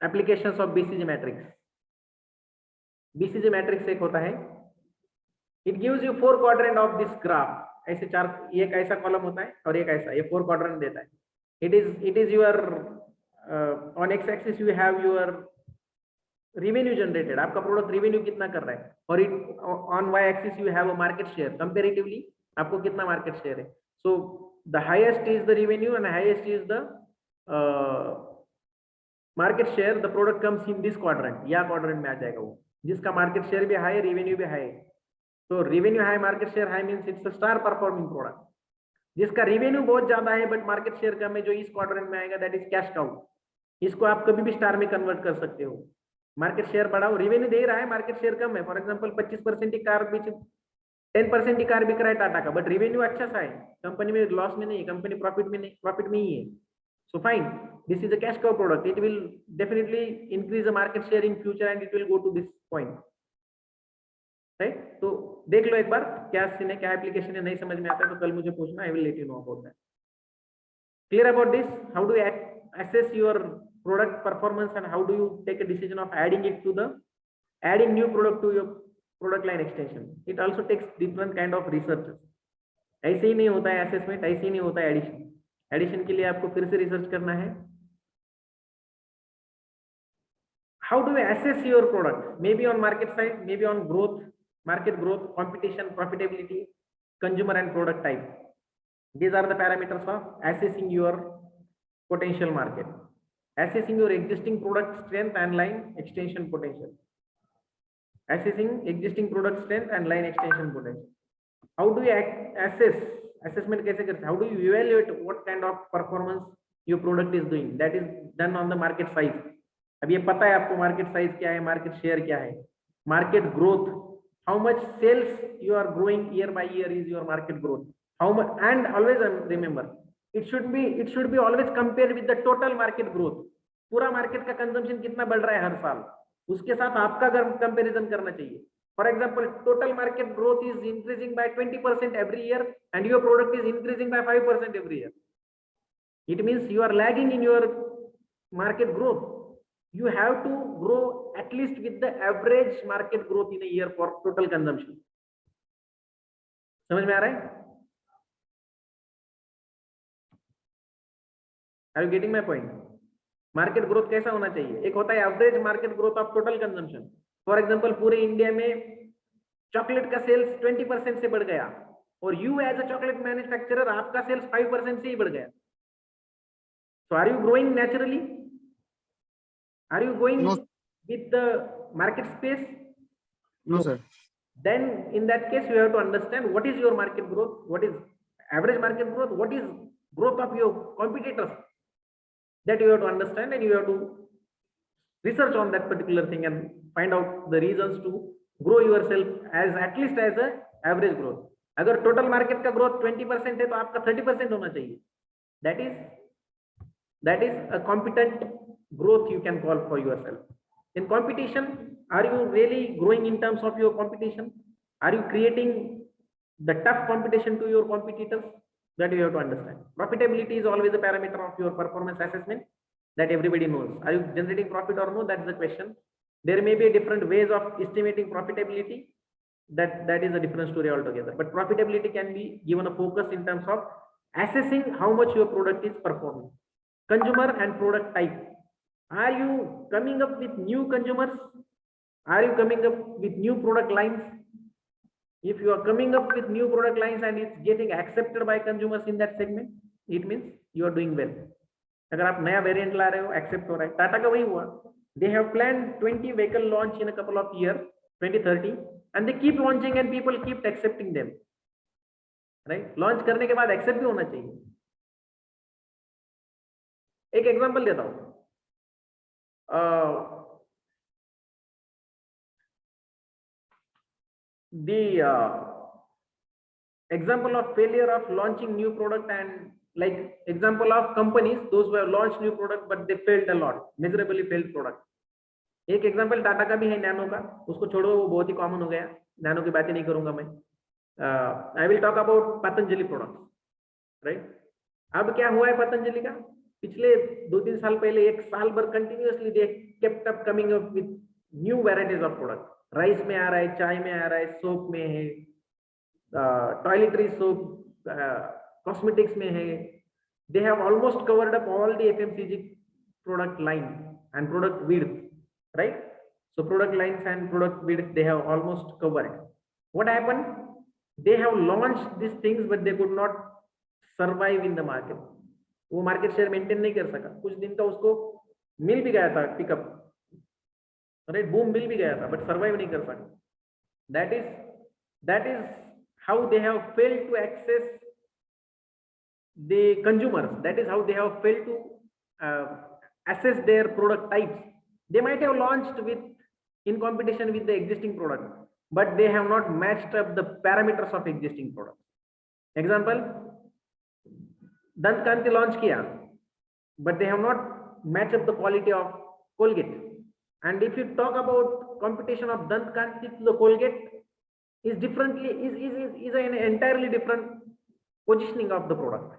S1: applications of BCG matrix. BCG matrix एक होता है, it gives you 4 quadrant of this graph. ऐसे 4, एक ऐसा column होता है और एक ऐसा, ये 4 quadrant देता है. It is your on x axis you have your revenue generated, आपका प्रोडक्ट रेवेन्यू कितना कर रहा है, और on Y axis you have a market share, comparatively आपको कितना मार्केट शेयर है. सो the highest is the revenue and highest is the market share, the product comes in this quadrant, या quadrant में आ जाएगा वो, जिसका market share भी high, revenue भी high. So revenue high, market share high means it's a star performing product. जिसका revenue बहुत ज्यादा है but market share कम है, जो इस quadrant में आएगा, that is cash cow. इसको आप कभी भी स्टार में कन्वर्ट कर सकते हो. मार्केट शेयर बढ़ाओ, रेवेन्यू दे रहा है, मार्केट शेयर कम है. फॉर एग्जांपल 25% ही कार बेच, 10% ही कार बिक रहा है टाटा का, बट रेवेन्यू अच्छा सा है, कंपनी में लॉस में नहीं है, कंपनी प्रॉफिट में नहीं, प्रॉफिट में ही है. So fine, this is a cash cow product. It will definitely increase the market share in future and it will go to this point, right. तो देख लो एक बार क्या सीन है, क्या एप्लीकेशन है, नहीं समझ में आता है तो कल मुझे पूछना, I will let you know about that. Clear about this, how do assess your product performance and how do you take a decision of adding new product to your product line extension. It also takes different kind of research. ऐसे ही नहीं होता है assessment, ऐसे ही नहीं होता है addition के लिए आपको फिर से रिसर्च करना है. How do you assess your product? Maybe on market size, maybe on growth, market growth, competition, profitability, consumer and product type. These are the parameters of assessing your potential market. Assessing your existing product strength and line extension potential. Assessing existing product strength and line extension potential. How do you assess? Assessment कैसे करते हैं? How do you evaluate what kind of performance your product is doing? That is done on the market size. अब ये पता है आपको market size क्या है, market share क्या है, market growth. How much sales you are growing year by year is your market growth. How much, and always remember, it should be always compared with the total market growth. पूरा market का consumption कितना बढ़ रहा है हर साल, उसके साथ आपका कंपैरिजन करना चाहिए. For example, total market growth is increasing by 20% every year and your product is increasing by 5% every year. It means you are lagging in your market growth. You have to grow at least with the average market growth in a year for total consumption. समझ में आ रहा है? Are you getting my point? Market growth कैसा होना चाहिए? एक होता है average market growth of total consumption. For example, पूरे इंडिया में चॉकलेट का सेल्स 20% से बढ़ गया और you as a chocolate manufacturer आपका सेल्स 5% से ही बढ़ गया. So are you growing naturally? Are you going with the market space?
S4: No, sir.
S1: Then in that case you have to understand what is your market growth, what is average market growth, what is growth of your competitors. That you have to understand and you have to research on that particular thing and find out the reasons to grow yourself as at least as a average growth. अगर total market का growth 20% है तो आपका 30% होना चाहिए. That is a competent growth you can call for yourself. In competition, are you really growing in terms of your competition? Are you creating the tough competition to your competitors? That you have to understand. Profitability is always a parameter of your performance assessment that everybody knows. Are you generating profit or no? That's the question. There may be different ways of estimating profitability. That is a different story altogether. But profitability can be given a focus in terms of assessing how much your product is performing. Consumer and product type. Are you coming up with new consumers? Are you coming up with new product lines? If you are coming up with new product lines and it's getting accepted by consumers in that segment, it means you are doing well. अगर आप नया variant ला रहे हो, accept हो रहा है. टाटा का वही हुआ. They have planned 20 vehicle launch in a couple of years, 2030, and they keep launching and people keep accepting them. Right? Launch करने के बाद एक्सेप्ट भी होना चाहिए. एक एग्जांपल देता हूं. The example of failure of launching new product and like example of companies, those who have launched new product but they failed a lot, miserably failed product. एक एग्जांपल टाटा का भी है, नैनो का. उसको छोड़ो, वो बहुत ही कॉमन हो गया. नैनो की बातें नहीं करूंगा मैं. I will talk about Patanjali products. Right? अब क्या हुआ है पतंजलि का? पिछले 2-3 साल पहले, एक साल भर continuously they kept up coming up with new varieties of product. Rice में आ रहा है, चाय में आ रहा है, सोप में है, टॉयलेटरी सोप, कॉस्मेटिक्स में है. They have almost covered up all the FMCG product line and product width. Right? So product lines and product width they have almost covered. What happened? They have launched these things but they could not survive in the market. वो market share maintain नहीं कर सका, कुछ दिन का उसको मिल भी गया था पिकअप, राइट, बूम मिल भी गया था, बट सर्वाइव नहीं कर सका. That is how they have failed to access the consumers. That is how they have failed to assess their product types. They might have launched in competition with the existing product, but they have not matched up the parameters of existing product. Example, Dant Kanti launch kiya, but they have not matched up the quality of Colgate. And if you talk about competition of Dant Kanti to the Colgate, is an entirely different positioning of the product.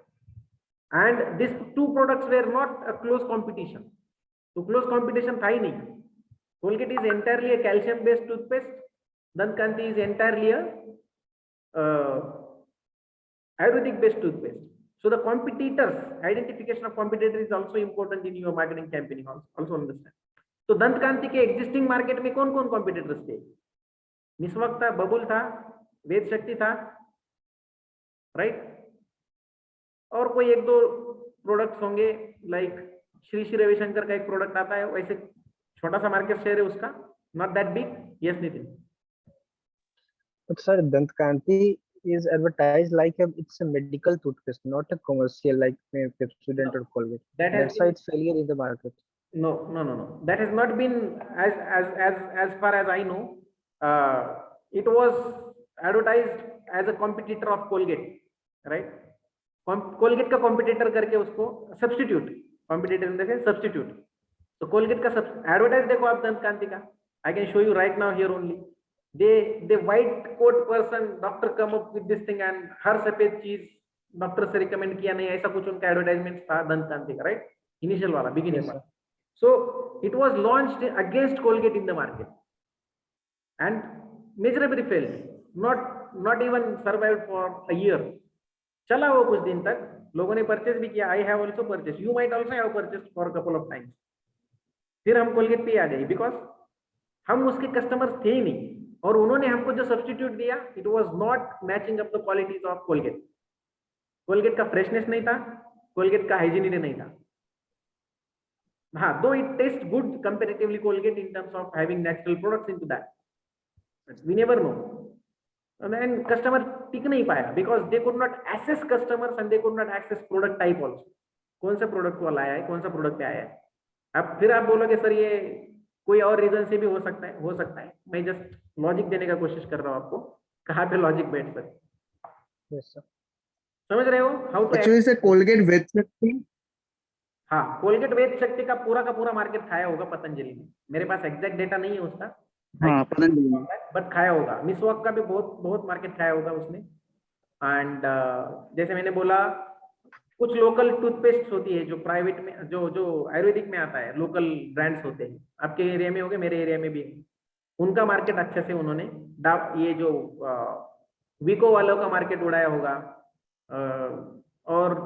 S1: And these two products were not a close competition. So close competition tha hi nahi. Colgate is entirely a calcium based toothpaste. Dant Kanti is entirely a Ayurvedic based toothpaste. So the competitors, identification of competitor is also important in your marketing campaigning. Also understand. So Dant Kanti के existing market में कौन कौन competitors थे? मिसवक था, बबुल था, वेद शक्ति था, right, और कोई एक दो प्रोडक्ट्स होंगे, लाइक श्री श्री रविशंकर का एक प्रोडक्ट आता है, वैसे छोटा सा मार्केट शेयर है उसका, not that big. Yes Nitin.
S8: But sir, Dant Kanti is advertised like it's a medical toothpaste, not a commercial like Pepsodent or Colgate. That's why it's failure in the market.
S1: No. That has not been, as far as I know. It was advertised as a competitor of Colgate, right? Colgate का competitor करके उसको substitute, competitor in the sense substitute. So Colgate का advertise देखो आप दंत कांति का. I can show you right now here only. The white coat person, doctor come up with this thing and हर सफेद चीज डॉक्टर से रिकमेंड किया नहीं, ऐसा कुछ उनका एडवर्टाइजमेंट था दंत कांति का, राइट, इनिशियल वाला, बिगिनिंग वाला. So it was launched against Colgate in the market. And miserably failed, not even survived for a year. चला वो कुछ दिन तक, लोगों ने परचेस भी किया. I have also purchased. You might also have purchased for a couple of times. फिर हम कोलगेट पे आ गए, बिकॉज हम उसके कस्टमर्स थे ही नहीं, और उन्होंने हमको जो सब्सटीट्यूट दिया, it was not matching up the qualities of Colgate. Colgate का फ्रेशनेस नहीं था, कोलगेट का हाइजीनिटी नहीं था. हाँ, दो it taste good comparatively Colgate in terms of having natural products into that. We never know. And customer टिक नहीं पाया because they could not assess customers and they could not access product type also. कौन सा product वाला आया है, कौन सा product पे आया है. अब फिर आप बोलोगे सर ये कोई और रीजन से भी हो सकता है. मैं जस्ट लॉजिक देने का कोशिश कर रहा हूँ आपको, कहाँ पे लॉजिक बैठ सकता है.
S8: Yes sir.
S1: समझ रहे हो हाउ टू
S4: एक्चुअली से कोलगेट वेद शक्ति.
S1: हाँ, कोलगेट वेद शक्ति का पूरा मार्केट खाया होगा पतंजलि में. मेरे पास एग्जैक्ट डेटा नहीं है उसका,
S4: हाँ पतंजलि में,
S1: बट खाया होगा. मिसवॉक का भी बहुत मार्केट खाया होगा उसने. एंड जैसे मैंने बोला, कुछ लोकल टूथपेस्ट होती है जो प्राइवेट में, जो आयुर्वेदिक में आता है, लोकल ब्रांड्स होते हैं. आपके एरिया में होंगे, मेरे एरिया में भी है. उनका मार्केट अच्छे से उन्होंने ये जो विको वालों का मार्केट उड़ाया होगा, और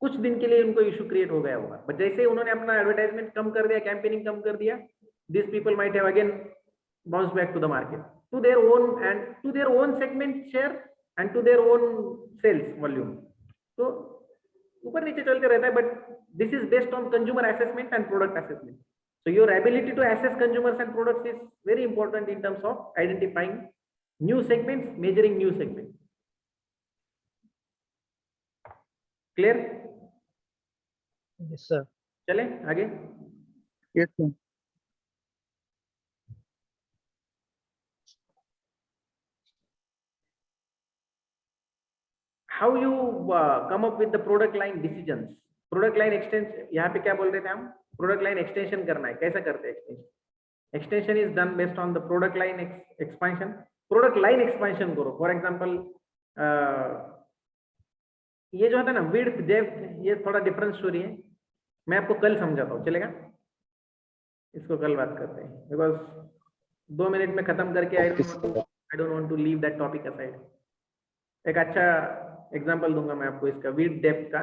S1: कुछ दिन के लिए उनको इशू क्रिएट हो गया होगा. बट जैसे उन्होंने अपना एडवर्टाइजमेंट कम कर दिया, कैंपेनिंग कम कर दिया, these people might have again bounced back to the market, to their own segment share and to their own sales volume. So ऊपर नीचे चलते रहता है, but this is based on consumer assessment and product assessment. So your ability to assess consumers and products is very important in terms of identifying new segments, measuring new segments. Clear?
S8: Yes sir.
S1: चले आगे.
S4: yes sir.
S1: How you come up with the product line decisions. Product line extension, यहाँ पे क्या बोल रहे थे हम, product line extension करना है. कैसा करते हैं extension? Extension is done based on the product line expansion. Product line expansion करो. For example, ये जो होता है ना width depth, ये थोड़ा different story है. मैं आपको कल समझाता हूँ, चलेगा? इसको कल बात करते हैं, because 2 मिनट में खत्म करके I don't want to leave that topic aside. एक अच्छा एग्जांपल दूंगा मैं आपको इसका, विड्थ डेप्थ का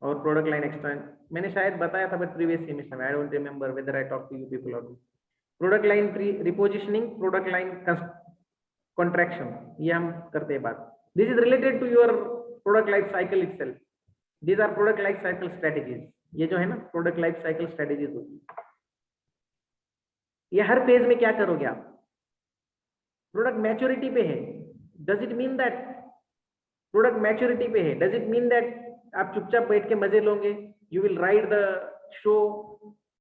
S1: और प्रोडक्ट लाइन एक्सटेंशन. मैंने शायद बताया था बट प्रीवियस सेमेस्टर में, I don't remember whether I talk to you people or not. Product line repositioning, product line contraction, ये हम करते हैं बात. This is related to your product life cycle itself. These are product life cycle strategies. ये जो है ना product life cycle strategies होती है. ये हर फेज में क्या करोगे आप? प्रोडक्ट मैच्योरिटी पे है, does it mean that product maturity पे है, डज इट मीन दैट आप चुपचाप बैठ के मजे लोगे? You will ride the show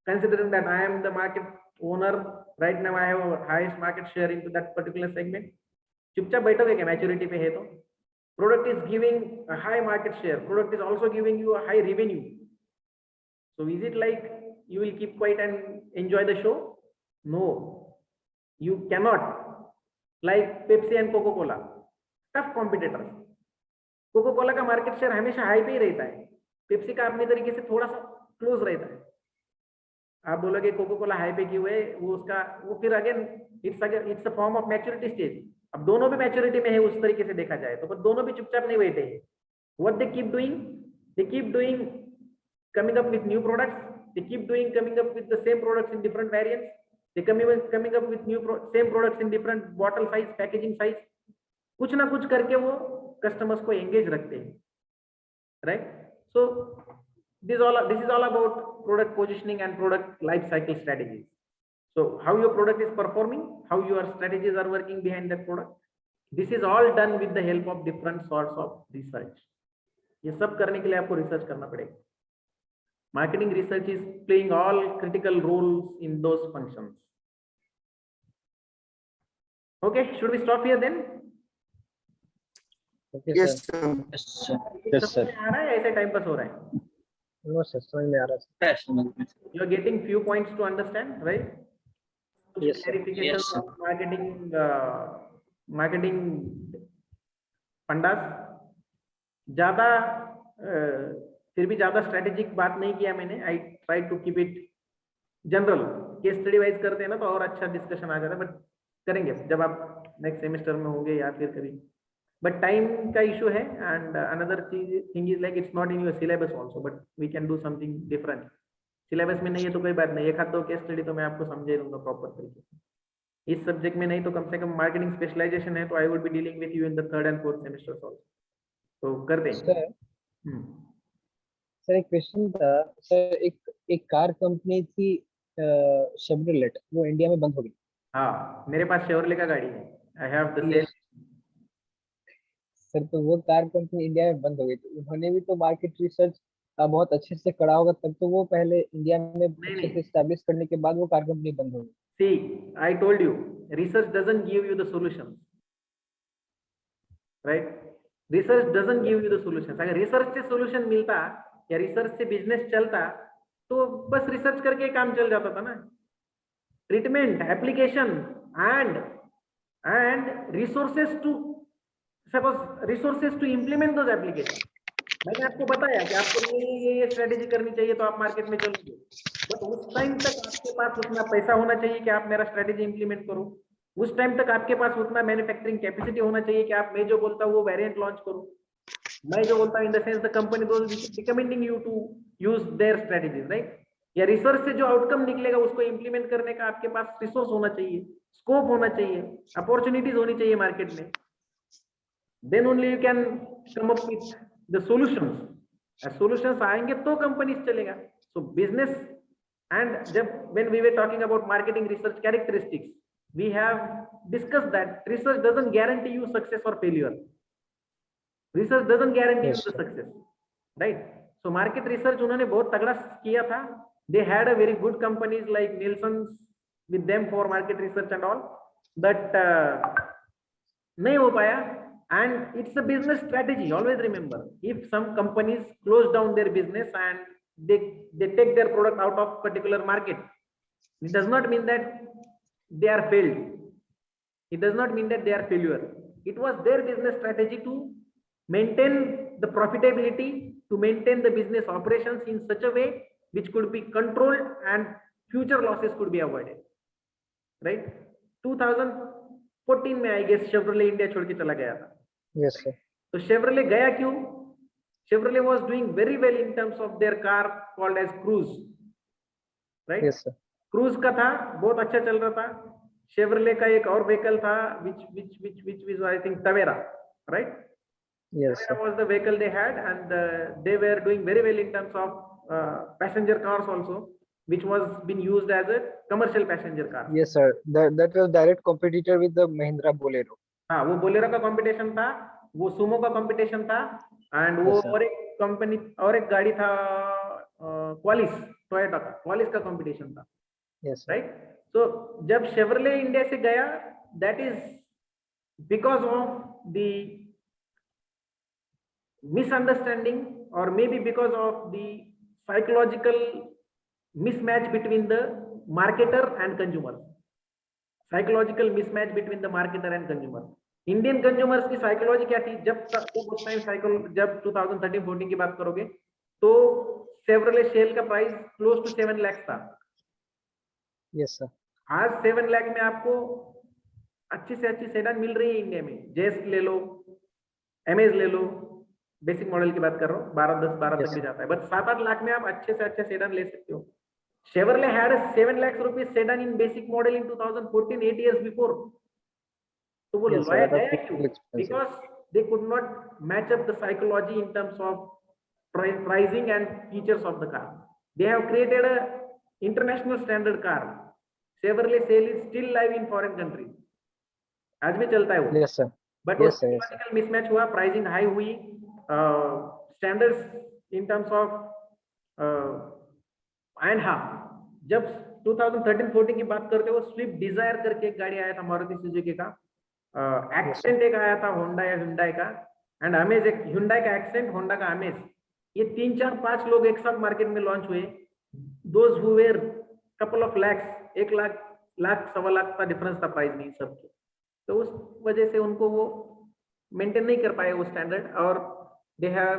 S1: considering that I am the market owner right now, I have highest market share into that particular segment. चुपचाप बैठोगे क्या मैच्योरिटी पे है तो? Product is giving a high market share, product is also giving you a high revenue, so is it like you will keep quiet and enjoy the show? No, you cannot. Like Pepsi and Coca-Cola, tough competitors. Coca-Cola का market share हमेशा high पे ही रहता है, Pepsi का अपने तरीके से थोड़ा सा क्लोज रहता है. आप बोलोगे कोका-कोला हाई पे क्यों है? वो उसका वो फिर again it's a form of maturity stage. अब दोनों भी मैच्योरिटी में है उस तरीके से देखा जाए तो, पर दोनों भी चुपचाप नहीं बैठे हैं. What they keep doing? They keep doing coming up with new products, they keep doing coming up with the same products in different variants, they coming up with same products in different bottle size, packaging size. कुछ ना कुछ करके वो customers को engage रखते हैं, right? So this is all about product positioning and product life cycle strategies. So how your product is performing, how your strategies are working behind that product, this is all done with the help of different sorts of research. ये सब करने के लिए आपको research करना पड़ेगा. Marketing research is playing all critical roles in those functions. Okay, should we stop here then?
S8: Okay,
S4: Yes,
S8: sir.
S4: sir.
S7: Yes, sir.
S8: Yes, sir.
S1: समझ में आ रहा है? ऐसे टाइम पास हो रहा है?
S8: No, sir. समझ में आ रहा है.
S7: Yes, sir.
S1: You are getting few points to understand, right?
S8: Yes, sir.
S1: Clarification
S7: Yes, sir.
S1: of marketing fundas. ज्यादा फिर भी ज्यादा स्ट्रेटेजिक बात नहीं किया मैंने. I try to keep it general. Case study wise करते हैं ना तो और अच्छा डिस्कशन आ जाता है, बट करेंगे जब आप नेक्स्ट सेमेस्टर में होंगे या फिर कभी. बट टाइम का इशू है. And another thing is like it's not in your syllabus also, but we can do something different. Syllabus में नहीं है तो कोई बात नहीं, एक हाथ दो केस स्टडी तो मैं आपको समझा दूंगा प्रॉपर तरीके से. इस सब्जेक्ट में नहीं तो कम से कम मार्केटिंग स्पेशलाइजेशन है तो I would be dealing with you in the 3rd and 4th semesters also. तो कर दें.
S8: सर एक क्वेश्चन था सर. एक कार कंपनी थी शेवरलेट, वो इंडिया में बंद हो गई.
S1: हाँ, मेरे पास शेवरले का गाड़ी है. I have the same.
S8: Sir तो वो कार कंपनी इंडिया में बंद हो गई, तो उन्होंने भी तो मार्केट रिसर्च बहुत अच्छे से करा होगा, तब तो वो पहले इंडिया में अच्छे से एस्टैब्लिश करने के बाद वो कार कंपनी बंद हो गई.
S1: See, I told you, research doesn't give you the solution, right? Research doesn't give you the solution. अगर रिसर्च से solution मिलता या रिसर्च से बिजनेस चलता तो बस रिसर्च करके काम चल जाता था ना. Treatment, application and resources to implement those application. मैंने आपको बताया कि आपको ये स्ट्रेटेजी करनी चाहिए तो आप मार्केट में चलोगे, बट उस टाइम तक आपके पास उतना पैसा होना चाहिए कि आप मेरा स्ट्रेटेजी इंप्लीमेंट करो. उस टाइम तक आपके पास उतना मैन्युफैक्चरिंग कैपेसिटी होना चाहिए कि आप मैं जो बोलता हूँ वो वेरिएंट लॉन्च करो. मैं जो बोलता हूँ in the sense the company recommending you to use their strategies, right? या रिसर्च से जो आउटकम निकलेगा उसको इंप्लीमेंट करने का आपके पास रिसोर्स होना चाहिए, स्कोप होना चाहिए, अपॉर्चुनिटीज होनी चाहिए मार्केट में. Then only you can come up with the solutions. Solutions आएंगे तो कंपनीज चलेगा. सो बिजनेस एंड जब when we were talking about marketing research characteristics, we have discussed that research doesn't guarantee you success or failure. Research doesn't guarantee you the success, right? So market research उन्होंने बहुत तगड़ा किया था. They had a very good companies like Nielsen with them for market research and all, but नहीं हो पाया. And it's a business strategy. Always remember, if some companies close down their business and they take their product out of particular market, it does not mean that they are failed. It does not mean that they are failure. It was their business strategy to maintain the profitability, to maintain the business operations in such a way which could be controlled and future losses could be avoided. Right? 2014 में I guess Chevrolet India छोड़ के चला गया था.
S8: Yes, sir.
S1: तो Chevrolet गया क्यों? Chevrolet was doing very well in terms of their car called as Cruze, right?
S8: Yes, sir.
S1: Cruze का था, बहुत अच्छा चल रहा था. शेवरले का एक और व्हीकल था which was I think Tavera, right?
S8: Yes, sir.
S1: was the vehicle they had, and they were doing very well in terms of passenger cars also, which was being used as a commercial passenger car.
S8: Yes, sir. That was direct competitor with the Mahindra Bolero.
S1: हाँ, वो Bolero का competition था, वो Sumo का competition था, and वो
S8: Yes, sir.
S1: और एक कंपनी और एक गाड़ी था क्वालिस, टोयोटा का क्वालिस का कंपटीशन था,
S8: Yes, sir.
S1: राइट? तो जब शेवरले इंडिया से गया, that is because of the misunderstanding, or maybe because of the psychological mismatch between the marketer and consumer. Psychological mismatch between the marketer and consumer. Indian consumers की psychology क्या थी? जब उस time जब 2013-14 की बात करोगे तो शेवरले शेल का प्राइस क्लोज टू 7 लाख था.
S8: Yes, sir.
S1: आज 7 लाख में आपको अच्छी से अच्छी सेडान मिल रही है इंडिया में. जेस ले लो, एमेज ले लो, बेसिक मॉडल की बात कर रहा हूँ, 12
S8: Yes,
S1: तक भी
S8: sir.
S1: जाता है, बट 7-8 लाख में आप अच्छे से अच्छे सेडान ले सकते हो. Chevrolet had a 7 lakhs rupees sedan in basic model in 2014, 8 years before. तो वो
S8: Yes, sir.
S1: लाया
S8: That
S1: गया
S8: was
S1: क्यों?
S8: too expensive.
S1: Because they could not match up the psychology in terms of pricing and features of the car. They have created a international standard car. Chevrolet sale is still live in foreign countries. आज भी चलता है वो.
S8: Yes, sir.
S1: But वो
S8: Yes, sir. Yes, sir.
S1: psychological mismatch हुआ, pricing high हुई, standards in terms of and हाँ, जब 2013-14 की बात करते हो, स्विफ्ट डिजायर करके एक गाड़ी आया था मारुति सुजुकी का, एक्सेंट एक आया था होंडा या हुंडई का, एंड अमेज एक हुंडई का एक्सेंट, होंडा का अमेज. ये 3-4-5 लोग एक साथ मार्केट में लॉन्च हुए. Those who were couple of lakhs, 1 lakh 1.25 lakh का डिफरेंस था प्राइस में सबके. तो उस वजह से उनको वो मेंटेन नहीं कर पाए वो स्टैंडर्ड, और they have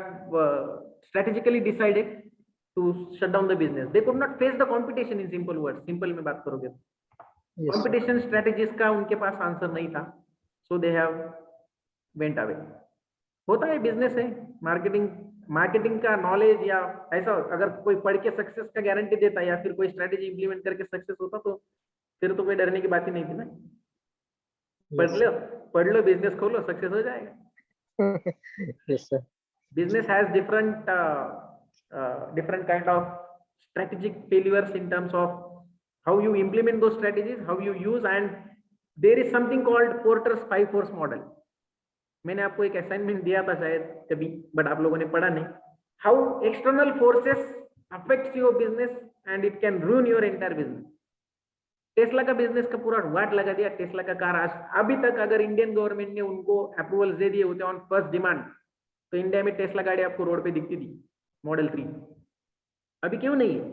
S1: strategically decided to shut down the business. They could not face the competition, in simple words. Simple में बात करोगे,
S8: Yes, sir.
S1: competition strategies का उनके पास आंसर नहीं था, so they have went away. होता है, बिजनेस है, मार्केटिंग का नॉलेज, या ऐसा अगर कोई पढ़ के सक्सेस का गारंटी देता या फिर कोई स्ट्रेटेजी इंप्लीमेंट करके सक्सेस होता तो फिर तो कोई डरने की बात ही नहीं थी ना. पढ़ लो, बिजनेस खोलो, सक्सेस हो जाएगा.
S8: Yes, sir.
S1: Business has different kind of strategic failures in terms of how you implement those strategies, how you use, and there is something called Porter's 5 force model. मैंने आपको एक असाइनमेंट दिया था शायद कभी, बट आप लोगों ने पढ़ा नहीं. How external forces affects your business and it can ruin your entire business. Tesla का बिजनेस का पूरा वाट लगा दिया. टेस्ला का कार आज अभी तक अगर इंडियन गवर्नमेंट ने उनको अप्रूवल दे दिए होते ऑन फर्स्ट डिमांड, तो इंडिया में टेस्ला गाड़ी आपको रोड पे दिखती थी, मॉडल 3. अभी क्यों नहीं है?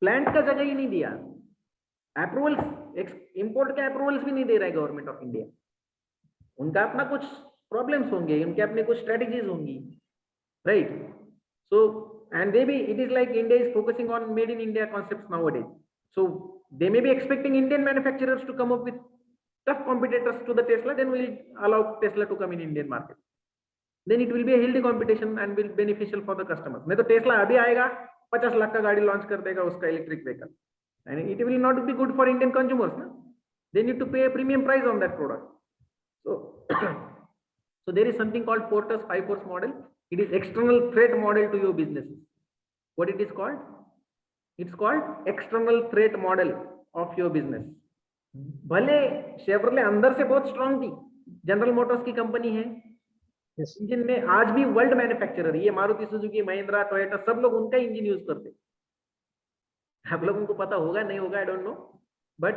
S1: प्लांट का जगह ही नहीं दिया, अप्रूवल्स, इंपोर्ट के अप्रूवल्स भी नहीं दे रहा है गवर्नमेंट ऑफ इंडिया. उनका अपना कुछ प्रॉब्लम्स होंगे, उनके अपने कुछ स्ट्रेटजीज होंगी, right? So and maybe it is like India is focusing on made in India concepts nowadays, so they may be expecting Indian manufacturers to come up with tough competitors to the Tesla, then we'll allow Tesla to come in Indian market, then it will be a healthy competition and will beneficial for the customers. नहीं तो Tesla अभी आएगा 50 लाख का गाड़ी launch कर देगा उसका electric vehicle, and it will not be good for Indian consumers ना. They need to pay a premium price on that product. So there is something called Porter's 5 force model. It is external threat model to your businesses. What it is called? It's called external threat model of your business. भले Chevrolet अंदर से बहुत strong थी, general Motors की company है,
S8: Yes.
S1: Engine में आज भी वर्ल्ड मैन्युफैक्चरर, ये मारुति सुजुकी, महिंद्रा, टोयोटा, सब लोग उनका इंजन यूज करते. आप लोगों को पता होगा नहीं होगा, आई डोंट नो, बट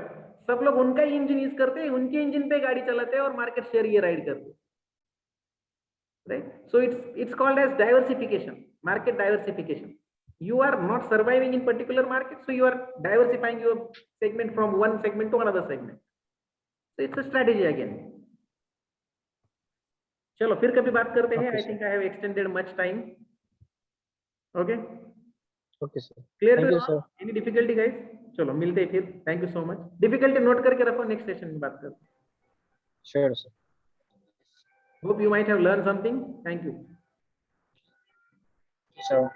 S1: सब लोग उनका ही इंजन यूज करते हैं, उनके इंजन पे गाड़ी चलाते हैं और मार्केट शेयर ये राइड करते हैं, right? So it's called as diversification, market diversification. You are not surviving in particular market, so you are diversifying your segment from one segment to another segment. So it's a strategy again. चलो फिर कभी बात करते हैं. I think I have extended much time. Okay.
S8: Okay, sir.
S1: Clear
S8: Thank
S1: to
S8: you,
S1: all?
S8: sir.
S1: Any difficulty guys? चलो मिलते हैं फिर. Thank you so much. Difficulty note करके रखो, नेक्स्ट सेशन में बात करते हैं.
S8: Sure, sir.
S1: Hope you might have learned something. Thank you.
S7: Sure.